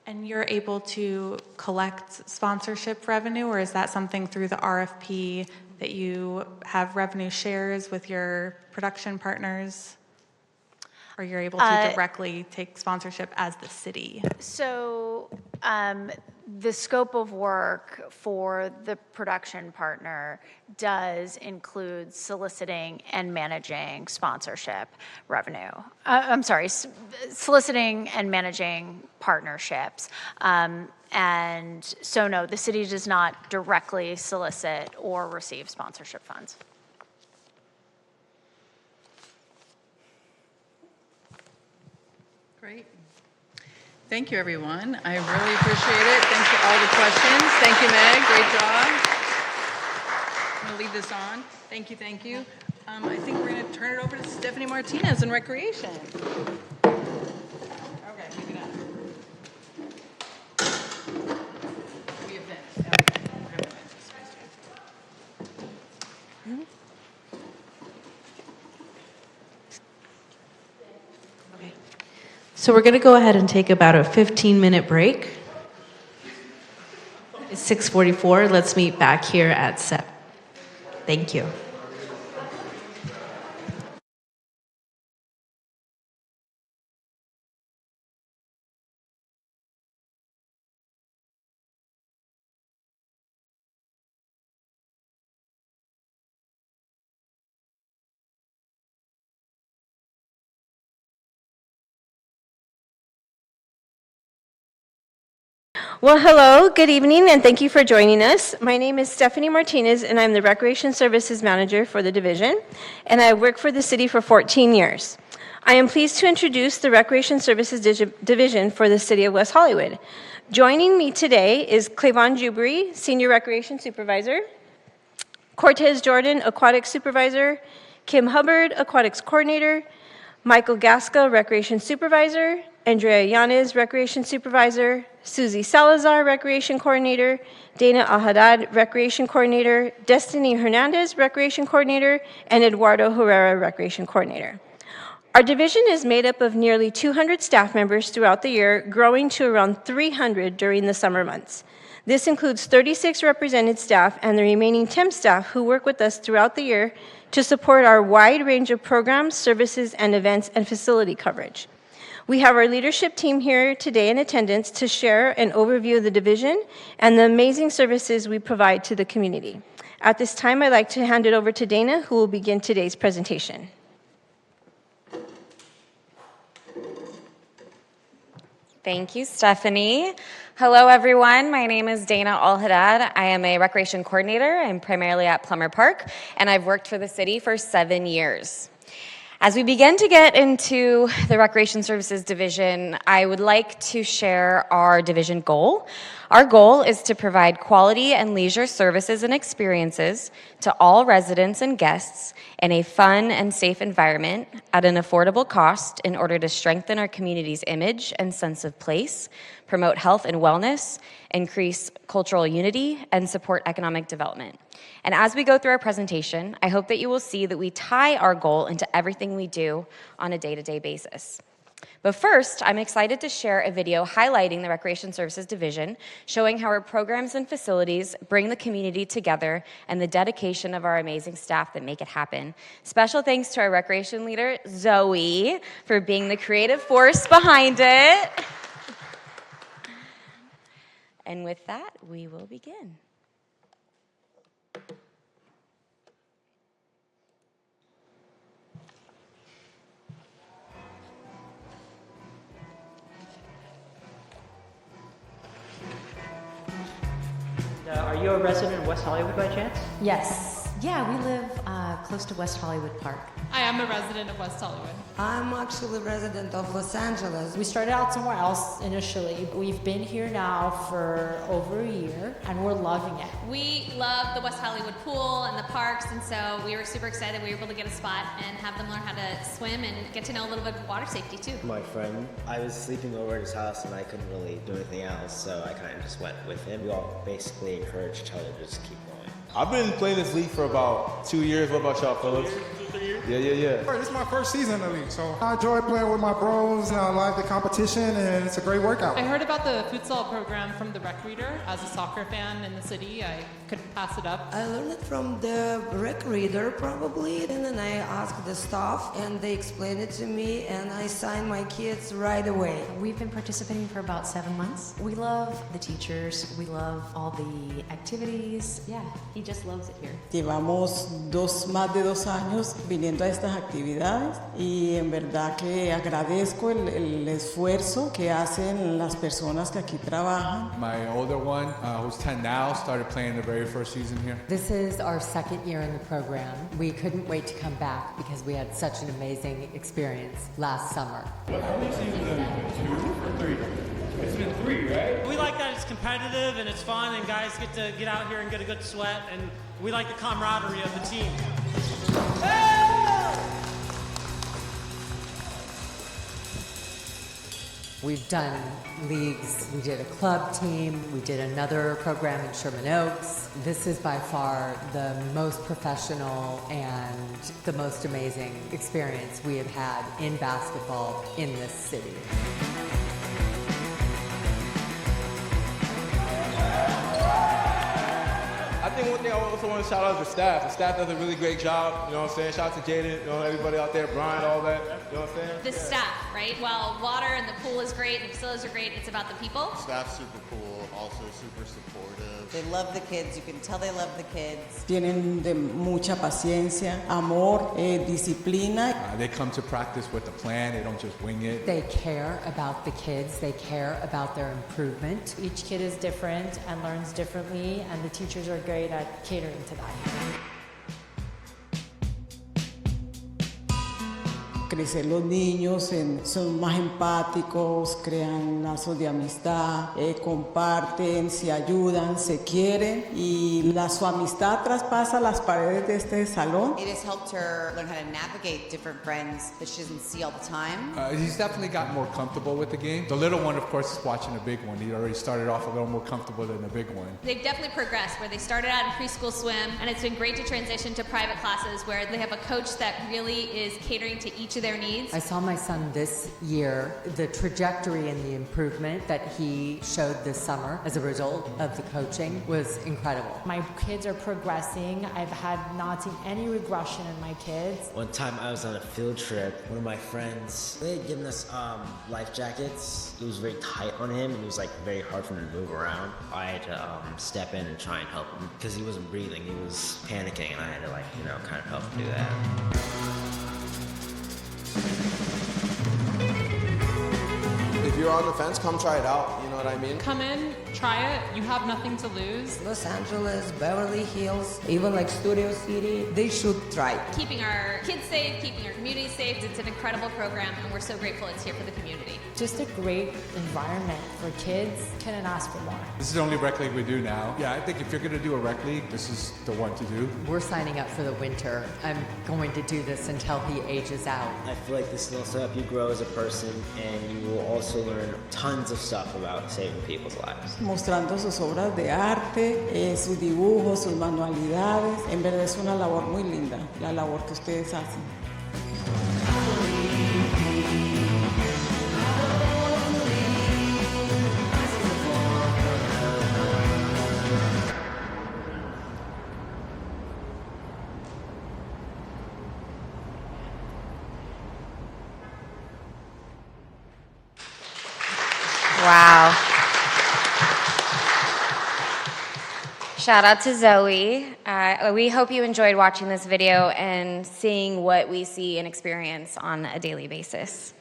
And you're able to collect sponsorship revenue, or is that something through the RFP that you have revenue shares with your production partners? Or you're able to directly take sponsorship as the city? So the scope of work for the production partner does include soliciting and managing sponsorship revenue. Soliciting and managing partnerships. And so no, the city does not directly solicit or receive sponsorship funds. Great. Thank you, everyone. I really appreciate it. Thanks for all the questions. Thank you, Meg. Great job. I'm going to leave this on. Thank you, thank you. I think we're going to turn it over to Stephanie Martinez in Recreation. Okay, pick it up. We have this. So we're going to go ahead and take about a 15-minute break. It's 6:44. Let's meet back here at 7. Thank you. Well, hello, good evening, and thank you for joining us. My name is Stephanie Martinez, and I'm the Recreation Services Manager for the division, and I worked for the city for 14 years. I am pleased to introduce the Recreation Services Division for the City of West Hollywood. Joining me today is Clavon Jubry, Senior Recreation Supervisor, Cortez Jordan, Aquatic Supervisor, Kim Hubbard, Aquatics Coordinator, Michael Gasca, Recreation Supervisor, Andrea Yanez, Recreation Supervisor, Susie Salazar, Recreation Coordinator, Dana Al-Haddad, Recreation Coordinator, Destiny Hernandez, Recreation Coordinator, and Eduardo Herrera, Recreation Coordinator. Our division is made up of nearly 200 staff members throughout the year, growing to around 300 during the summer months. This includes 36 represented staff and the remaining temp staff who work with us throughout the year to support our wide range of programs, services, and events and facility coverage. We have our leadership team here today in attendance to share an overview of the division and the amazing services we provide to the community. At this time, I'd like to hand it over to Dana, who will begin today's presentation. Thank you, Stephanie. Hello, everyone. My name is Dana Al-Haddad. I am a recreation coordinator. I'm primarily at Plummer Park, and I've worked for the city for 7 years. As we begin to get into the Recreation Services Division, I would like to share our division goal. Our goal is to provide quality and leisure services and experiences to all residents and guests in a fun and safe environment at an affordable cost in order to strengthen our community's image and sense of place, promote health and wellness, increase cultural unity, and support economic development. And as we go through our presentation, I hope that you will see that we tie our goal into everything we do on a day-to-day basis. But first, I'm excited to share a video highlighting the Recreation Services Division, showing how our programs and facilities bring the community together and the dedication of our amazing staff that make it happen. Special thanks to our recreation leader, Zoe, for being the creative force behind it. And with that, we will begin. Are you you a resident of West Hollywood by chance? Yes. Yeah, we live close to West Hollywood Park. I am a resident of West Hollywood. I'm actually a resident of Los Angeles. We started out somewhere else initially. We've been here now for over a year, and we're loving it. We love the West Hollywood pool and the parks, and so we were super excited we were able to get a spot and have them learn how to swim and get to know a little bit of water safety too. My friend, I was sleeping over at his house and I couldn't really do anything else, so I kind of just went with him. We all basically encouraged each other to just keep going. I've been playing this league for about 2 years. What about y'all, fellas? 2, 3 years? Yeah. This is my first season in the league, so I enjoy playing with my bros, and I like the competition, and it's a great workout. I heard about the futsal program from the Rec Reader. As a soccer fan in the city, I couldn't pass it up. I learned it from the Rec Reader probably, and then I asked the staff, and they explained it to me, and I signed my kids right away. We've been participating for about 7 months. We love the teachers. We love all the activities. Yeah, he just loves it here. Llevamos más de 2 años viniendo a estas actividades y en verdad que agradezco el esfuerzo que hacen las personas que aquí trabajan. My older one, who's 10 now, started playing the very first season here. This is our second year in the program. We couldn't wait to come back because we had such an amazing experience last summer. How many seasons have you been? 2 or 3? It's been 3, right? We like that it's competitive and it's fun and guys get to get out here and get a good sweat, and we like the camaraderie of the team. We've done leagues. We did a club team. We did another program in Sherman Oaks. This is by far the most professional and the most amazing experience we have had in basketball in this city. I think one thing I also want to shout out is the staff. The staff does a really great job. You know what I'm saying? Shout out to Jaden, you know, everybody out there, Brian, all that. You know what I'm saying? The staff, right? While water and the pool is great, the facilities are great, it's about the people. Staff's super cool, also super supportive. They love the kids. You can tell they love the kids. Tienen de mucha paciencia, amor, disciplina. They come to practice with a plan. They don't just wing it. They care about the kids. They care about their improvement. Each kid is different and learns differently, and the teachers are great at catering to that. Crecer los niños, son más empáticos, crean lazos de amistad, comparten, se ayudan, se quieren y su amistad traspasa las paredes de este salón. It has helped her learn how to navigate different friends that she doesn't see all the time. He's definitely gotten more comfortable with the game. The little one, of course, is watching a big one. He already started off a little more comfortable than the big one. They've definitely progressed where they started out in preschool swim, and it's been great to transition to private classes where they have a coach that really is catering to each of their needs. I saw my son this year, the trajectory and the improvement that he showed this summer as a result of the coaching was incredible. My kids are progressing. I've had not seen any regression in my kids. One time I was on a field trip, one of my friends, they had given us life jackets. It was very tight on him and it was like very hard for him to move around. I had to step in and try and help him because he wasn't breathing, he was panicking and I had to kind of help him do that. If you're on the fence, come try it out, you know what I mean? Come in, try it, you have nothing to lose. Los Angeles, Beverly Hills, even like Studio City, they should try it. Keeping our kids safe, keeping our community safe, it's an incredible program and we're so grateful it's here for the community. Just a great environment for kids. Couldn't ask for more. This is the only rec league we do now. Yeah, I think if you're going to do a rec league, this is the one to do. We're signing up for the winter. I'm going to do this until he ages out. I feel like this will also help you grow as a person and you will also learn tons of stuff about saving people's lives. Mostrando sus obras de arte, sus dibujos, sus manualidades. En verdad es una labor muy linda, la labor que ustedes hacen. Wow. Shout out to Zoe. We hope you enjoyed watching this video and seeing what we see and experience on a daily basis.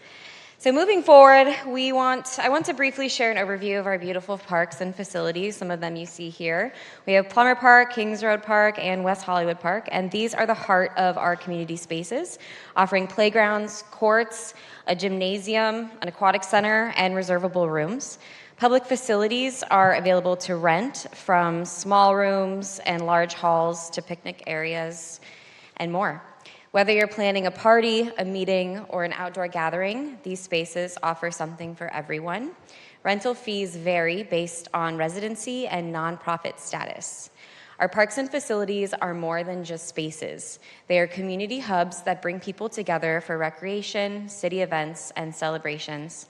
So moving forward, I want to briefly share an overview of our beautiful parks and facilities. Some of them you see here. We have Plummer Park, Kings Road Park, and West Hollywood Park, and these are the heart of our community spaces, offering playgrounds, courts, a gymnasium, an aquatic center, and reservable rooms. Public facilities are available to rent, from small rooms and large halls to picnic areas and more. Whether you're planning a party, a meeting, or an outdoor gathering, these spaces offer something for everyone. Rental fees vary based on residency and nonprofit status. Our parks and facilities are more than just spaces. They are community hubs that bring people together for recreation, city events, and celebrations.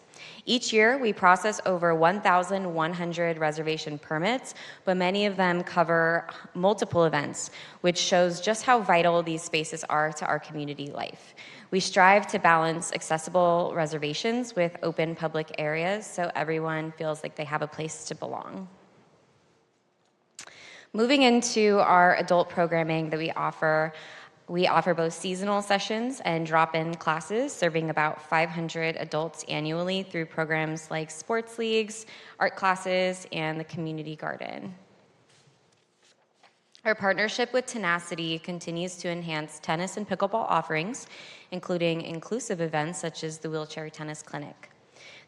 Each year, we process over 1,100 reservation permits, but many of them cover multiple events, which shows just how vital these spaces are to our community life. We strive to balance accessible reservations with open public areas so everyone feels like they have a place to belong. Moving into our adult programming that we offer both seasonal sessions and drop-in classes, serving about 500 adults annually through programs like sports leagues, art classes, and the community garden. Our partnership with Tenacity continues to enhance tennis and pickleball offerings, including inclusive events such as the Wheelchair Tennis Clinic.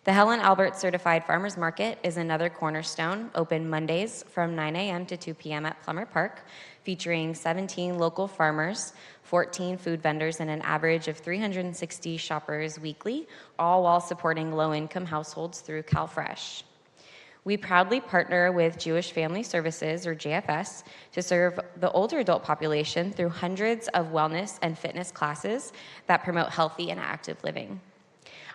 The Helen Albert Certified Farmers Market is another cornerstone, open Mondays from 9 a.m. to 2 p.m. at Plummer Park, featuring 17 local farmers, 14 food vendors, and an average of 360 shoppers weekly, all while supporting low-income households through CalFresh. We proudly partner with Jewish Family Services, or JFS, to serve the older adult population through hundreds of wellness and fitness classes that promote healthy and active living.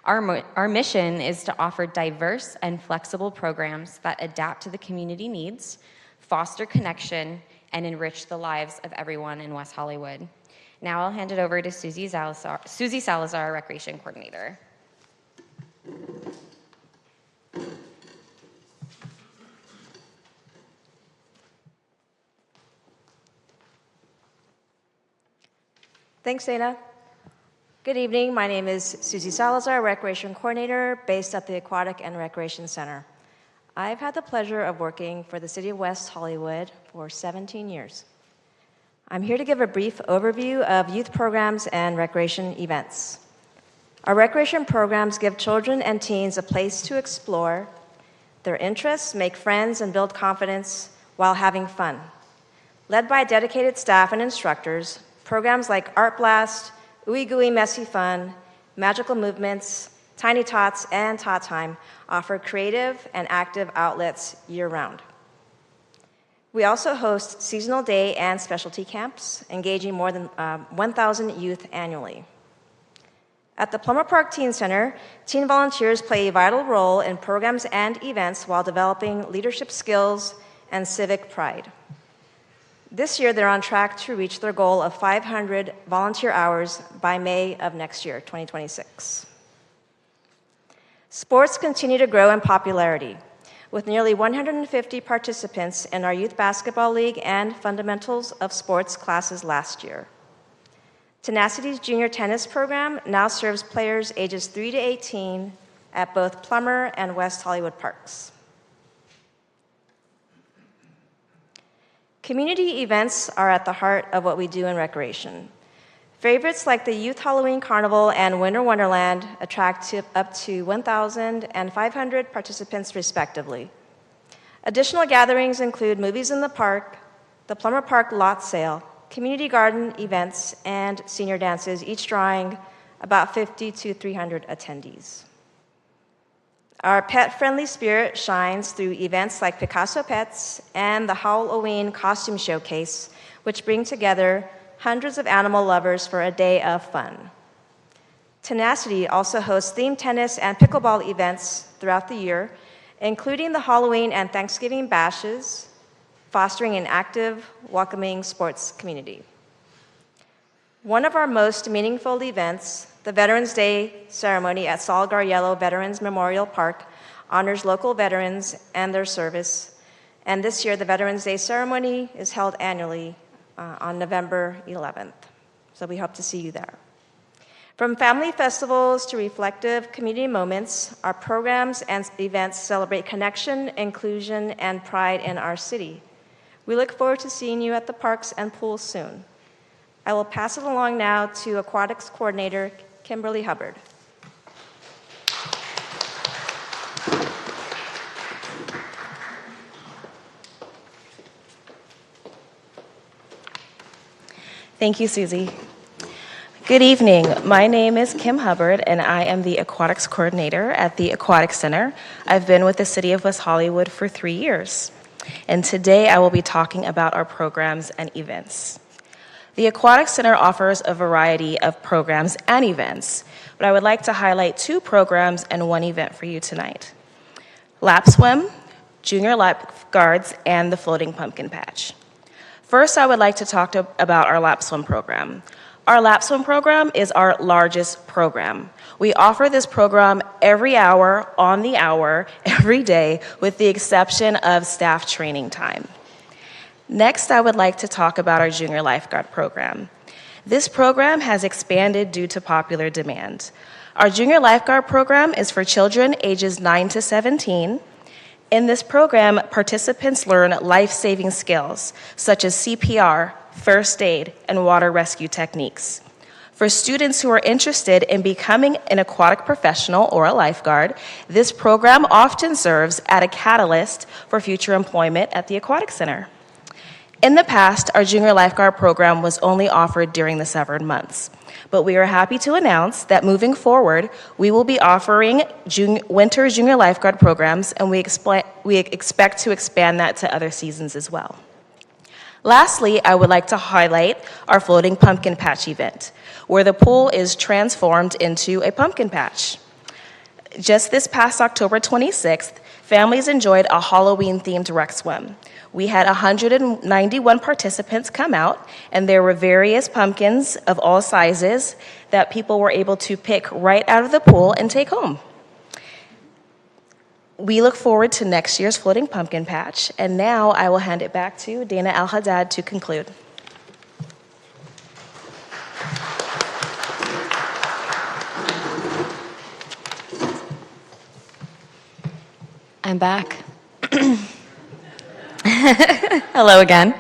Our mission is to offer diverse and flexible programs that adapt to the community needs, foster connection, and enrich the lives of everyone in West Hollywood. Now I'll hand it over to Susie Salazar, Recreation Coordinator. Thanks, Dana. Good evening. My name is Susie Salazar, Recreation Coordinator based at the Aquatic and Recreation Center. I've had the pleasure of working for the City of West Hollywood for 17 years. I'm here to give a brief overview of youth programs and recreation events. Our recreation programs give children and teens a place to explore their interests, make friends, and build confidence while having fun. Led by dedicated staff and instructors, programs like Art Blast, Ooey Gooey Messy Fun, Magical Movements, Tiny Tots, and Tot Time offer creative and active outlets year-round. We also host seasonal day and specialty camps, engaging more than 1,000 youth annually. At the Plummer Park Teen Center, teen volunteers play a vital role in programs and events while developing leadership skills and civic pride. This year, they're on track to reach their goal of 500 volunteer hours by May of next year, 2026. Sports continue to grow in popularity, with nearly 150 participants in our Youth Basketball League and Fundamentals of Sports classes last year. Tenacity's junior tennis program now serves players ages 3 to 18 at both Plummer and West Hollywood Parks. Community events are at the heart of what we do in recreation. Favorites like the Youth Halloween Carnival and Winter Wonderland attract up to 1,500 participants respectively. Additional gatherings include movies in the park, the Plummer Park lot sale, community garden events, and senior dances, each drawing about 50 to 300 attendees. Our pet-friendly spirit shines through events like Picasso Pets and the Halloween Costume Showcase, which bring together hundreds of animal lovers for a day of fun. Tenacity also hosts themed tennis and pickleball events throughout the year, including the Halloween and Thanksgiving bashes, fostering an active, welcoming sports community. One of our most meaningful events, the Veterans Day ceremony at Saul Garriello Veterans Memorial Park, honors local veterans and their service. And this year, the Veterans Day ceremony is held annually on November 11th. So we hope to see you there. From family festivals to reflective community moments, our programs and events celebrate connection, inclusion, and pride in our city. We look forward to seeing you at the parks and pools soon. I will pass it along now to Aquatics Coordinator Kimberly Hubbard. Thank you, Susie. Good evening. My name is Kim Hubbard, and I am the Aquatics Coordinator at the Aquatic Center. I've been with the City of West Hollywood for 3 years. And today I will be talking about our programs and events. The Aquatic Center offers a variety of programs and events, but I would like to highlight 2 programs and 1 event for you tonight. Lap Swim, Junior Lifeguards, and the Floating Pumpkin Patch. First, I would like to talk about our Lap Swim program. Our Lap Swim program is our largest program. We offer this program every hour, on the hour, every day, with the exception of staff training time. Next, I would like to talk about our Junior Lifeguard program. This program has expanded due to popular demand. Our Junior Lifeguard program is for children ages 9 to 17. In this program, participants learn life-saving skills such as CPR, first aid, and water rescue techniques. For students who are interested in becoming an aquatic professional or a lifeguard, this program often serves as a catalyst for future employment at the Aquatic Center. In the past, our Junior Lifeguard program was only offered during the summer months. But we are happy to announce that moving forward, we will be offering winter Junior Lifeguard programs, and we expect to expand that to other seasons as well. Lastly, I would like to highlight our Floating Pumpkin Patch event, where the pool is transformed into a pumpkin patch. Just this past October 26th, families enjoyed a Halloween-themed rec swim. We had 191 participants come out, and there were various pumpkins of all sizes that people were able to pick right out of the pool and take home. We look forward to next year's Floating Pumpkin Patch, and now I will hand it back to Dana Al-Haddad to conclude. I'm back. Hello again.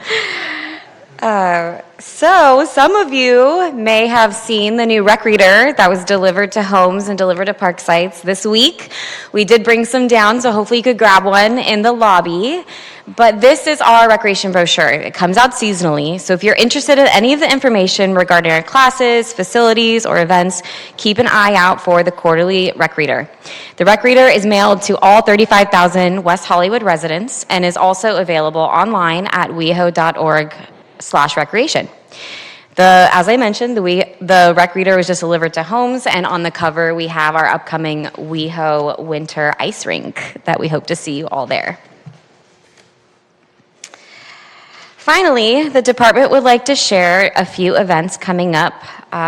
So some of you may have seen the new rec reader that was delivered to homes and delivered to park sites this week. We did bring some down, so hopefully you could grab one in the lobby. But this is our recreation brochure. It comes out seasonally, so if you're interested in any of the information regarding our classes, facilities, or events, keep an eye out for the quarterly rec reader. The rec reader is mailed to all 35,000 West Hollywood residents and is also available online at weho.org/recreation. As I mentioned, the rec reader was just delivered to homes, and on the cover we have our upcoming WeHo Winter Ice Rink that we hope to see you all there. Finally, the department would like to share a few events coming up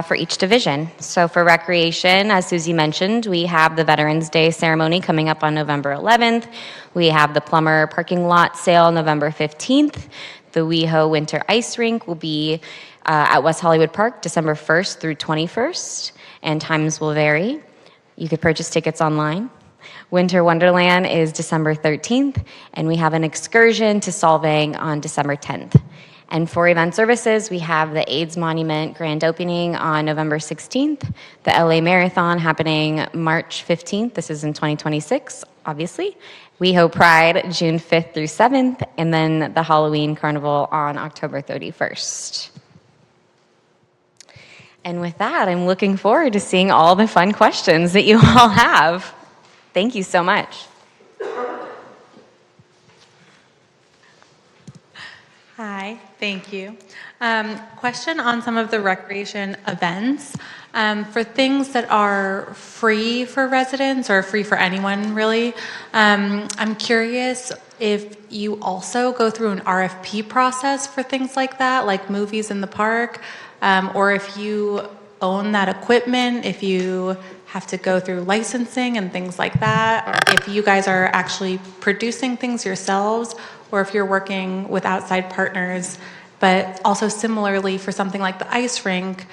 for each division. So for recreation, as Susie mentioned, we have the Veterans Day ceremony coming up on November 11th. We have the Plumber parking lot sale November 15th. The WeHo Winter Ice Rink will be at West Hollywood Park December 1st through 21st, and times will vary. You could purchase tickets online. Winter Wonderland is December 13th, and we have an excursion to Solvang on December 10th. And for event services, we have the AIDS Monument grand opening on November 16th, the LA Marathon happening March 15th, this is in 2026, obviously, WeHo Pride June 5th through 7th, and then the Halloween Carnival on October 31st. And with that, I'm looking forward to seeing all the fun questions that you all have. Thank you so much. Hi, thank you. Question on some of the recreation events. For things that are free for residents or free for anyone really, I'm curious if you also go through an RFP process for things like that, like movies in the park, or if you own that equipment, if you have to go through licensing and things like that, if you guys are actually producing things yourselves, or if you're working with outside partners. But also similarly for something like the ice rink,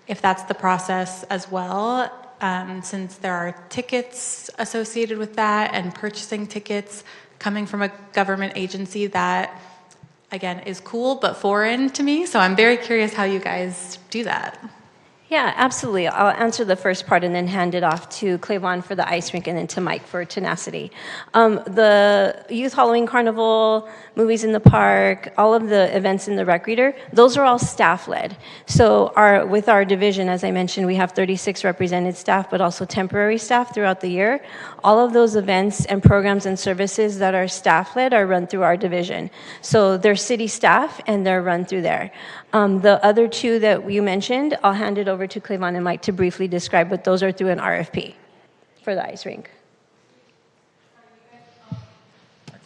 if that's the process as well, since there are tickets associated with that and purchasing tickets coming from a government agency that, again, is cool but foreign to me. So I'm very curious how you guys do that. Yeah, absolutely. I'll answer the first part and then hand it off to Clayvon for the ice rink and then to Mike for tenacity. The Youth Halloween Carnival, Movies in the Park, all of the events in the Rec Reader, those are all staff-led. So with our division, as I mentioned, we have 36 represented staff, but also temporary staff throughout the year. All of those events and programs and services that are staff-led are run through our division. So they're city staff and they're run through there. The other two that you mentioned, I'll hand it over to Clayvon and Mike to briefly describe, but those are through an RFP for the ice rink.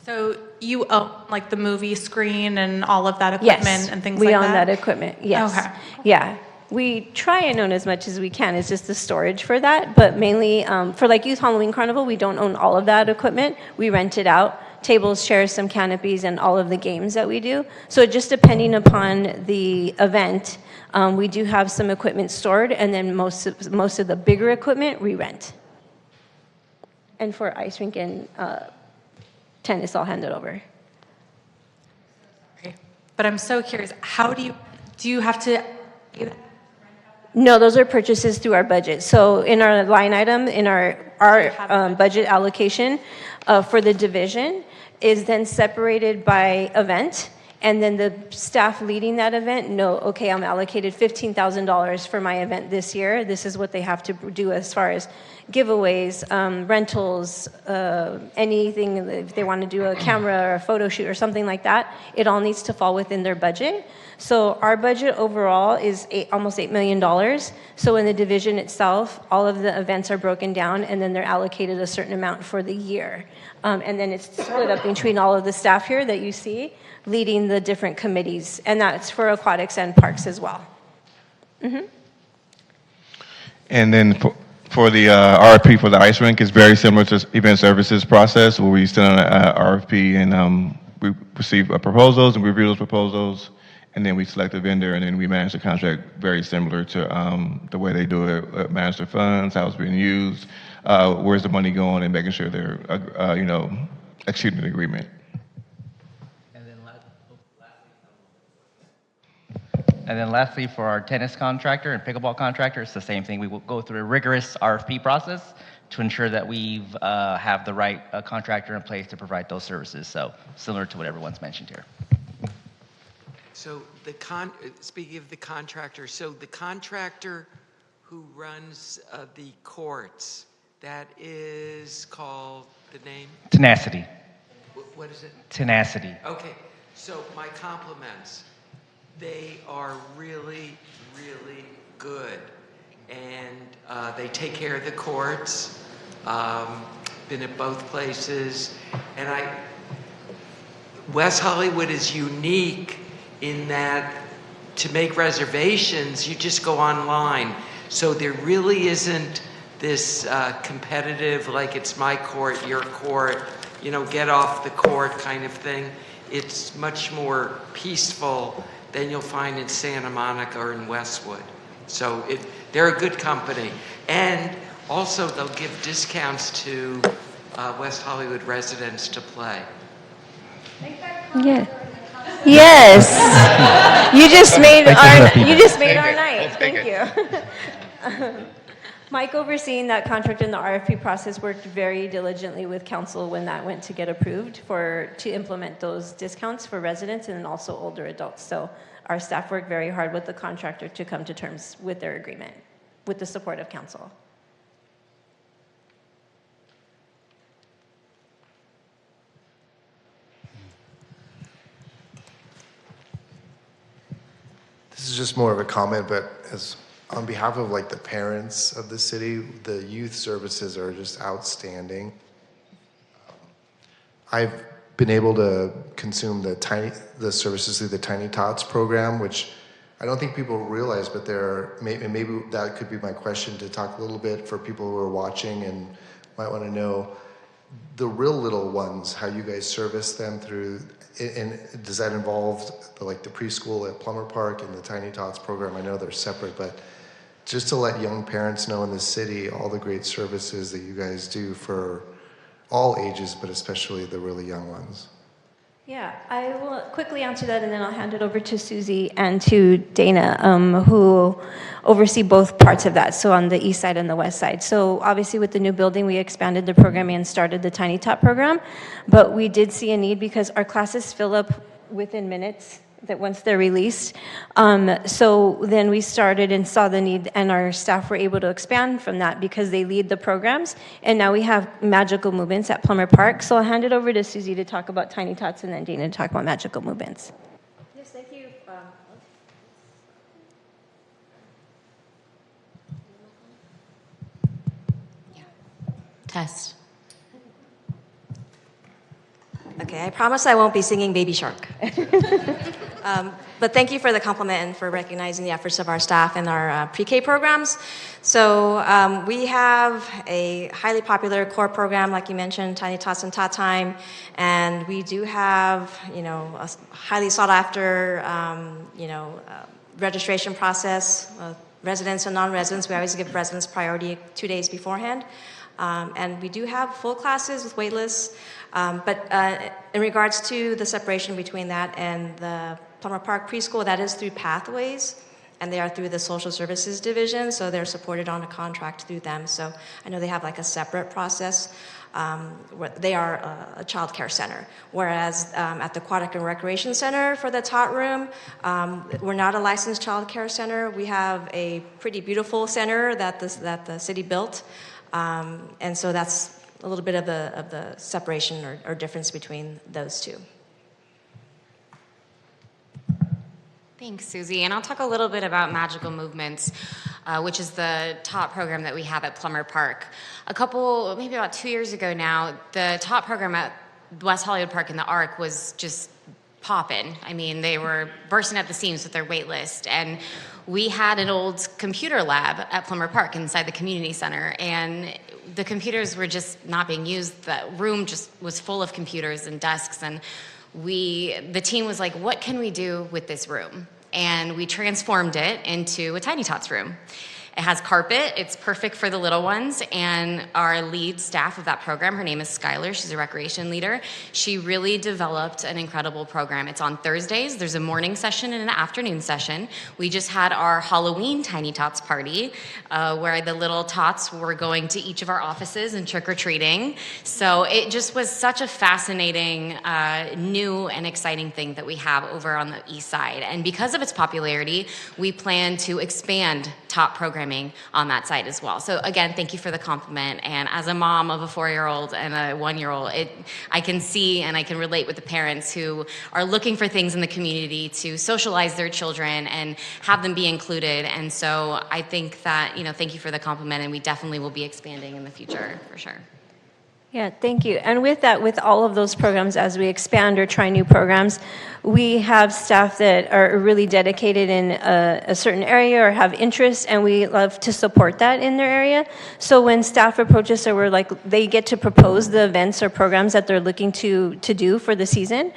So you own like the movie screen and all of that equipment and things like that? Yes, we own that equipment, yes. Okay. Yeah, we try and own as much as we can. It's just the storage for that, but mainly for like Youth Halloween Carnival, we don't own all of that equipment. We rent it out. Tables, chairs, some canopies, and all of the games that we do. So just depending upon the event, we do have some equipment stored, and then most of the bigger equipment we rent. And for ice rink and tennis, I'll hand it over. Okay. But I'm so curious, how do you have to? No, those are purchases through our budget. So in our line item, in our budget allocation for the division is then separated by event, and then the staff leading that event know, okay, I'm allocated $15,000 for my event this year. This is what they have to do as far as giveaways, rentals, anything, if they want to do a camera or a photo shoot or something like that, it all needs to fall within their budget. So our budget overall is almost $8 million. So in the division itself, all of the events are broken down and then they're allocated a certain amount for the year. And then it's split up between all of the staff here that you see leading the different committees. And that's for aquatics and parks as well. Mm-hmm. And then for the RFP for the ice rink, it's very similar to event services process where we send out an RFP and we receive proposals and review those proposals. And then we select a vendor, and then we manage the contract very similar to the way they do it, manage their funds, how it's being used, where's the money going, and making sure they're, executing the agreement. And then lastly, for our tennis contractor and pickleball contractor, it's the same thing. We will go through a rigorous RFP process to ensure that we have the right contractor in place to provide those services. So similar to what everyone's mentioned here. So speaking of the contractor, so the contractor who runs the courts, that is called the name? Tenacity. What is it? Tenacity. Okay, so my compliments. They are really, really good. And they take care of the courts. Been at both places. And West Hollywood is unique in that to make reservations, you just go online. So there really isn't this competitive, like it's my court, your court, get off the court kind of thing. It's much more peaceful than you'll find in Santa Monica or in Westwood. So they're a good company. And also they'll give discounts to West Hollywood residents to play. Yeah. Yes. You just made our night. Thank you. Mike, overseeing that contract and the RFP process, worked very diligently with council when that went to get approved to implement those discounts for residents and also older adults. So our staff worked very hard with the contractor to come to terms with their agreement with the support of council. This is just more of a comment, but as on behalf of the parents of the city, the youth services are just outstanding. I've been able to consume the services through the Tiny Tots program, which I don't think people realize, but maybe that could be my question to talk a little bit for people who are watching and might want to know the real little ones, how you guys service them through. And does that involve the preschool at Plummer Park and the Tiny Tots program? I know they're separate, but just to let young parents know in the city all the great services that you guys do for all ages, but especially the really young ones. Yeah, I will quickly answer that, and then I'll hand it over to Susie and to Dana, who oversee both parts of that, so on the east side and the west side. So obviously with the new building, we expanded the programming and started the Tiny Tot program, but we did see a need because our classes fill up within minutes that once they're released. So then we started and saw the need, and our staff were able to expand from that because they lead the programs. And now we have magical movements at Plummer Park. So I'll hand it over to Susie to talk about Tiny Tots, and then Dana to talk about magical movements. Yes, thank you. Test. Okay, I promise I won't be singing Baby Shark. But thank you for the compliment and for recognizing the efforts of our staff and our pre-K programs. So we have a highly popular core program, like you mentioned, Tiny Tots and Tot Time, and we do have, a highly sought after, registration process. Residents and non-residents, we always give residents priority 2 days beforehand. And we do have full classes with waitlists. But in regards to the separation between that and the Plummer Park Preschool, that is through Pathways, and they are through the Social Services Division, so they're supported on a contract through them. So I know they have like a separate process. Where they are a child care center, whereas at the Aquatic and Recreation Center for the Tot Room, we're not a licensed child care center. We have a pretty beautiful center that the city built, and so that's a little bit of the separation or difference between those two. Thanks, Susie. And I'll talk a little bit about Magical Movements, which is the top program that we have at Plummer Park. Maybe about 2 years ago now, the top program at West Hollywood Park in the Arc was just popping. I mean, they were bursting at the seams with their wait list. And we had an old computer lab at Plummer Park inside the community center, and the computers were just not being used. The room just was full of computers and desks, and the team was like, what can we do with this room? And we transformed it into a Tiny Tots room. It has carpet, it's perfect for the little ones, and our lead staff of that program, her name is Skylar, she's a recreation leader. She really developed an incredible program. It's on Thursdays, there's a morning session and an afternoon session. We just had our Halloween Tiny Tots party, where the little tots were going to each of our offices and trick-or-treating. So it just was such a fascinating, new and exciting thing that we have over on the east side. And because of its popularity, we plan to expand top programming on that side as well. So again, thank you for the compliment. And as a mom of a 4-year-old and a 1-year-old, I can see and I can relate with the parents who are looking for things in the community to socialize their children and have them be included. And so I think that, thank you for the compliment, and we definitely will be expanding in the future for sure. Yeah, thank you. And with that, with all of those programs, as we expand or try new programs, we have staff that are really dedicated in a certain area or have interest, and we love to support that in their area. So when staff approach us, or we're like, they get to propose the events or programs that they're looking to do for the season,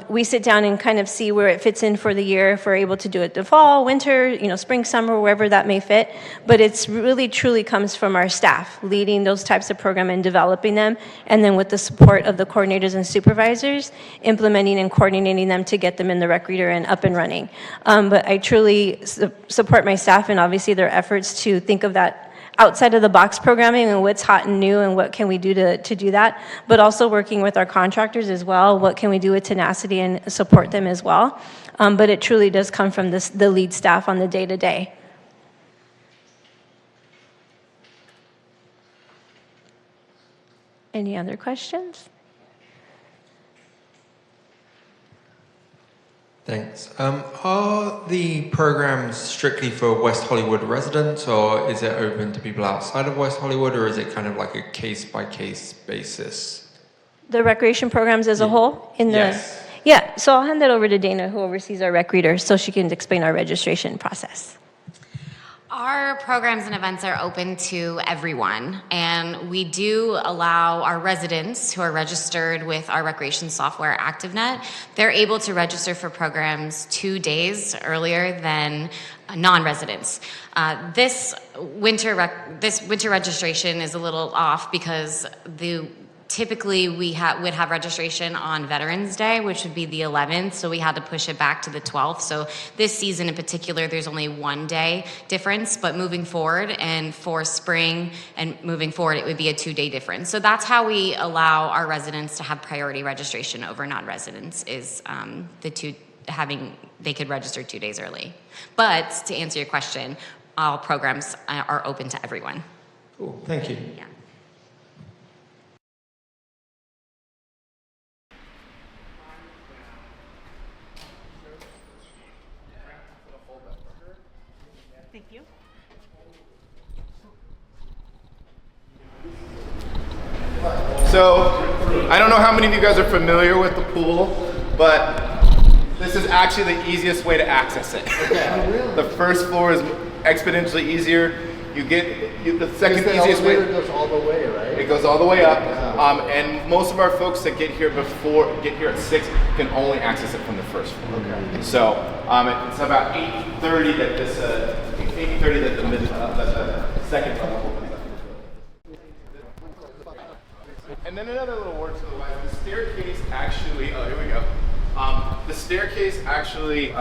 we sit down and kind of see where it fits in for the year, if we're able to do it the fall, winter, spring, summer, wherever that may fit. But it's really truly comes from our staff leading those types of programs and developing them, and then with the support of the coordinators and supervisors, implementing and coordinating them to get them in the rec reader and up and running. But I truly support my staff and obviously their efforts to think of that outside of the box programming and what's hot and new and what can we do to do that, but also working with our contractors as well. What can we do with tenacity and support them as well? But it truly does come from the lead staff on the day-to-day. Any other questions? Thanks. Are the programs strictly for West Hollywood residents, or is it open to people outside of West Hollywood, or is it kind of like a case-by-case basis? The recreation programs as a whole? Yes. Yeah, so I'll hand that over to Dana, who oversees our rec readers, so she can explain our registration process. Our programs and events are open to everyone, and we do allow our residents who are registered with our recreation software ActiveNet, they're able to register for programs 2 days earlier than non-residents. This winter registration is a little off because typically we would have registration on Veterans Day, which would be the 11th, so we had to push it back to the 12th. So this season in particular, there's only 1 day difference, but moving forward and for spring and moving forward, it would be a 2-day difference. So that's how we allow our residents to have priority registration over non-residents is they could register 2 days early. But to answer your question, all programs are open to everyone. Cool, thank you. Yeah. Thank you. So, I don't know how many of you guys are familiar with the pool, but this is actually the easiest way to access it. The first floor is exponentially easier. The second easiest way. It goes all the way, right? It goes all the way up, and most of our folks that get here at 6 can only access it from the first floor. Okay. So it's about 8:30 that the second level opens up. And then another little word to the wise. The staircase actually. Oh, here we go. The staircase actually.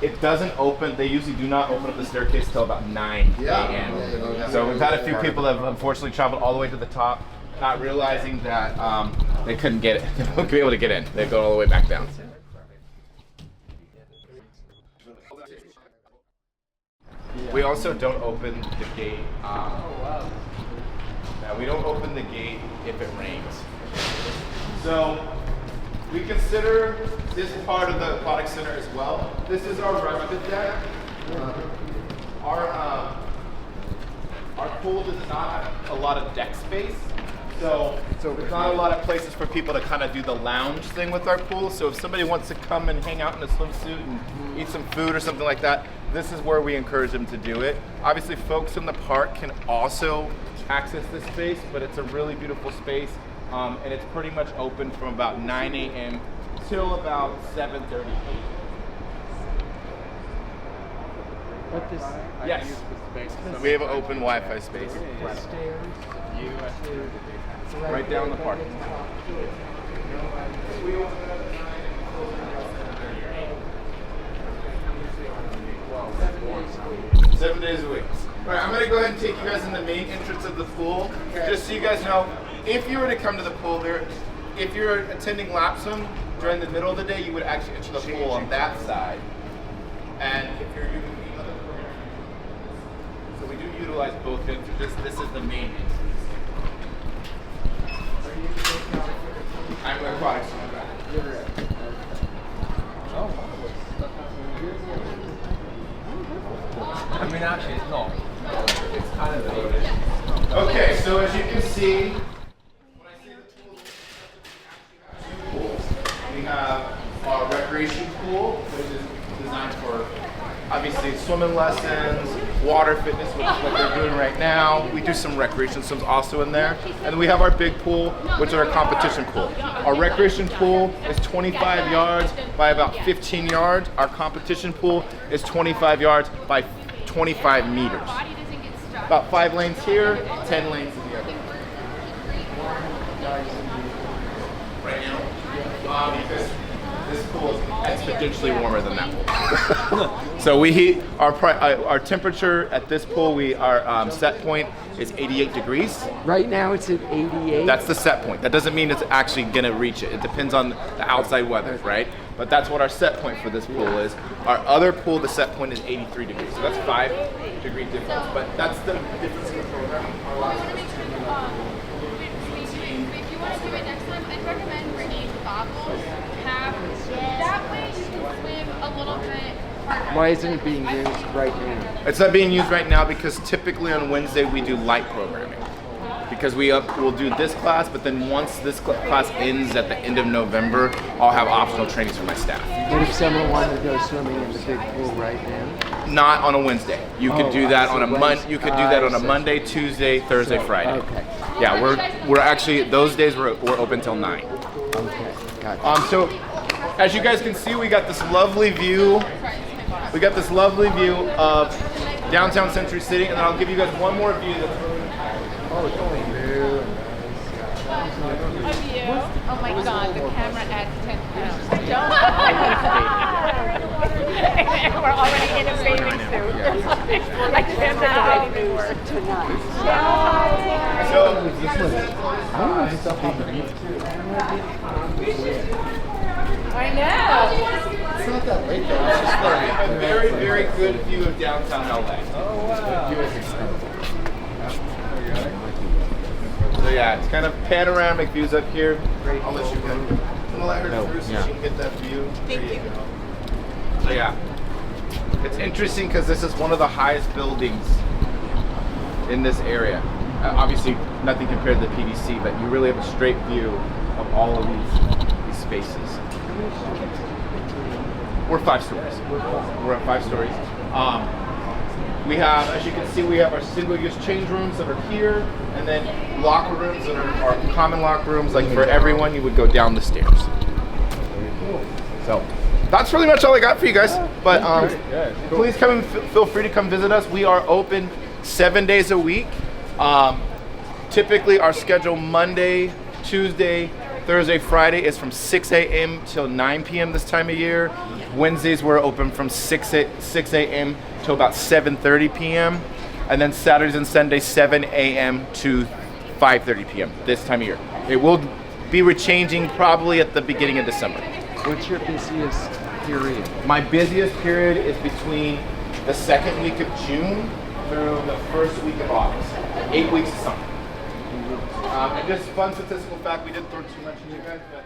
It doesn't open. They usually do not open up the staircase till about 9 a.m. So we've had a few people that have unfortunately traveled all the way to the top, not realizing that they couldn't get it. They wouldn't be able to get in. They go all the way back down. We also don't open the gate. We don't open the gate if it rains. So we consider this part of the aquatic center as well. This is our respite deck. Our pool does not have a lot of deck space, so there's not a lot of places for people to kind of do the lounge thing with our pool. So if somebody wants to come and hang out in a swimsuit and eat some food or something like that, this is where we encourage them to do it. Obviously, folks in the park can also access this space, but it's a really beautiful space. And it's pretty much open from about 9 a.m. till about 7:30. Yes. So we have an open Wi-Fi space. Right down the park. 7 days a week. All right, I'm going to go ahead and take you guys in the main entrance of the pool, just so you guys know. If you were to come to the pool there, if you're attending lap swim during the middle of the day, you would actually enter the pool on that side. And if you're using the other program, so we do utilize both entrances. This is the main entrance. I'm aquatic swimmer. I mean, actually, it's not. It's kind of loaded. Okay, so as you can see, we have our recreation pool, which is designed for obviously swimming lessons, water fitness, which is what they're doing right now. We do some recreation swims also in there. And then we have our big pool, which is our competition pool. Our recreation pool is 25 yards by about 15 yards. Our competition pool is 25 yards by 25 meters. About 5 lanes here, 10 lanes in the other. Right now, because this pool is exponentially warmer than that pool. So we heat our temperature at this pool. Our set point is 88 degrees. Right now it's at 88. That's the set point. That doesn't mean it's actually gonna reach it. It depends on the outside weather, right? But that's what our set point for this pool is. Our other pool, the set point is 83 degrees. So that's 5-degree difference. But that's the difference in the program. If you want to do it next time, I'd recommend bringing goggles. That way you can swim a little bit harder. Why isn't it being used right now? It's not being used right now because typically on Wednesday we do light programming. because we'll do this class, but then once this class ends at the end of November, I'll have optional trainings for my staff. What if someone wanted to go swimming in the big pool right now? Not on a Wednesday. You could do that on a You could do that on a Monday, Tuesday, Thursday, Friday. Okay. Yeah, we're actually those days we're open till 9. Okay. Gotcha. So as you guys can see, we got this lovely view. We got this lovely view of downtown Century City, and then I'll give you guys one more view. That's really it's only new. Oh my God, the camera adds 10 pounds. We're already in a bathing suit. I can't wait tonight. I know. It's not that late though. It's just like a very, very good view of downtown LA. Oh wow. So yeah, it's kind of panoramic views up here. I'll let you go. I'm gonna let her through so she can get that view. Thank you. So yeah, it's interesting because this is one of the highest buildings in this area. Obviously, nothing compared to the PDC, but you really have a straight view of all of these spaces. We're 5 stories. We're at 5 stories. We have, as you can see, we have our single-use change rooms that are here, and then locker rooms that are our common locker rooms. Like for everyone, you would go down the stairs. So that's really much all I got for you guys. But please come and feel free to come visit us. We are open 7 days a week. Typically, our schedule Monday, Tuesday, Thursday, Friday is from 6 a.m. till 9 p.m. this time of year. Wednesdays we're open from 6 a.m. to about 7:30 p.m. And then Saturdays and Sundays 7 a.m. to 5:30 p.m. this time of year. It will be changing probably at the beginning of December. What's your busiest period? My busiest period is between the second week of June through the first week of August. 8 weeks of summer. And just fun statistical fact, we didn't throw too much in you guys, but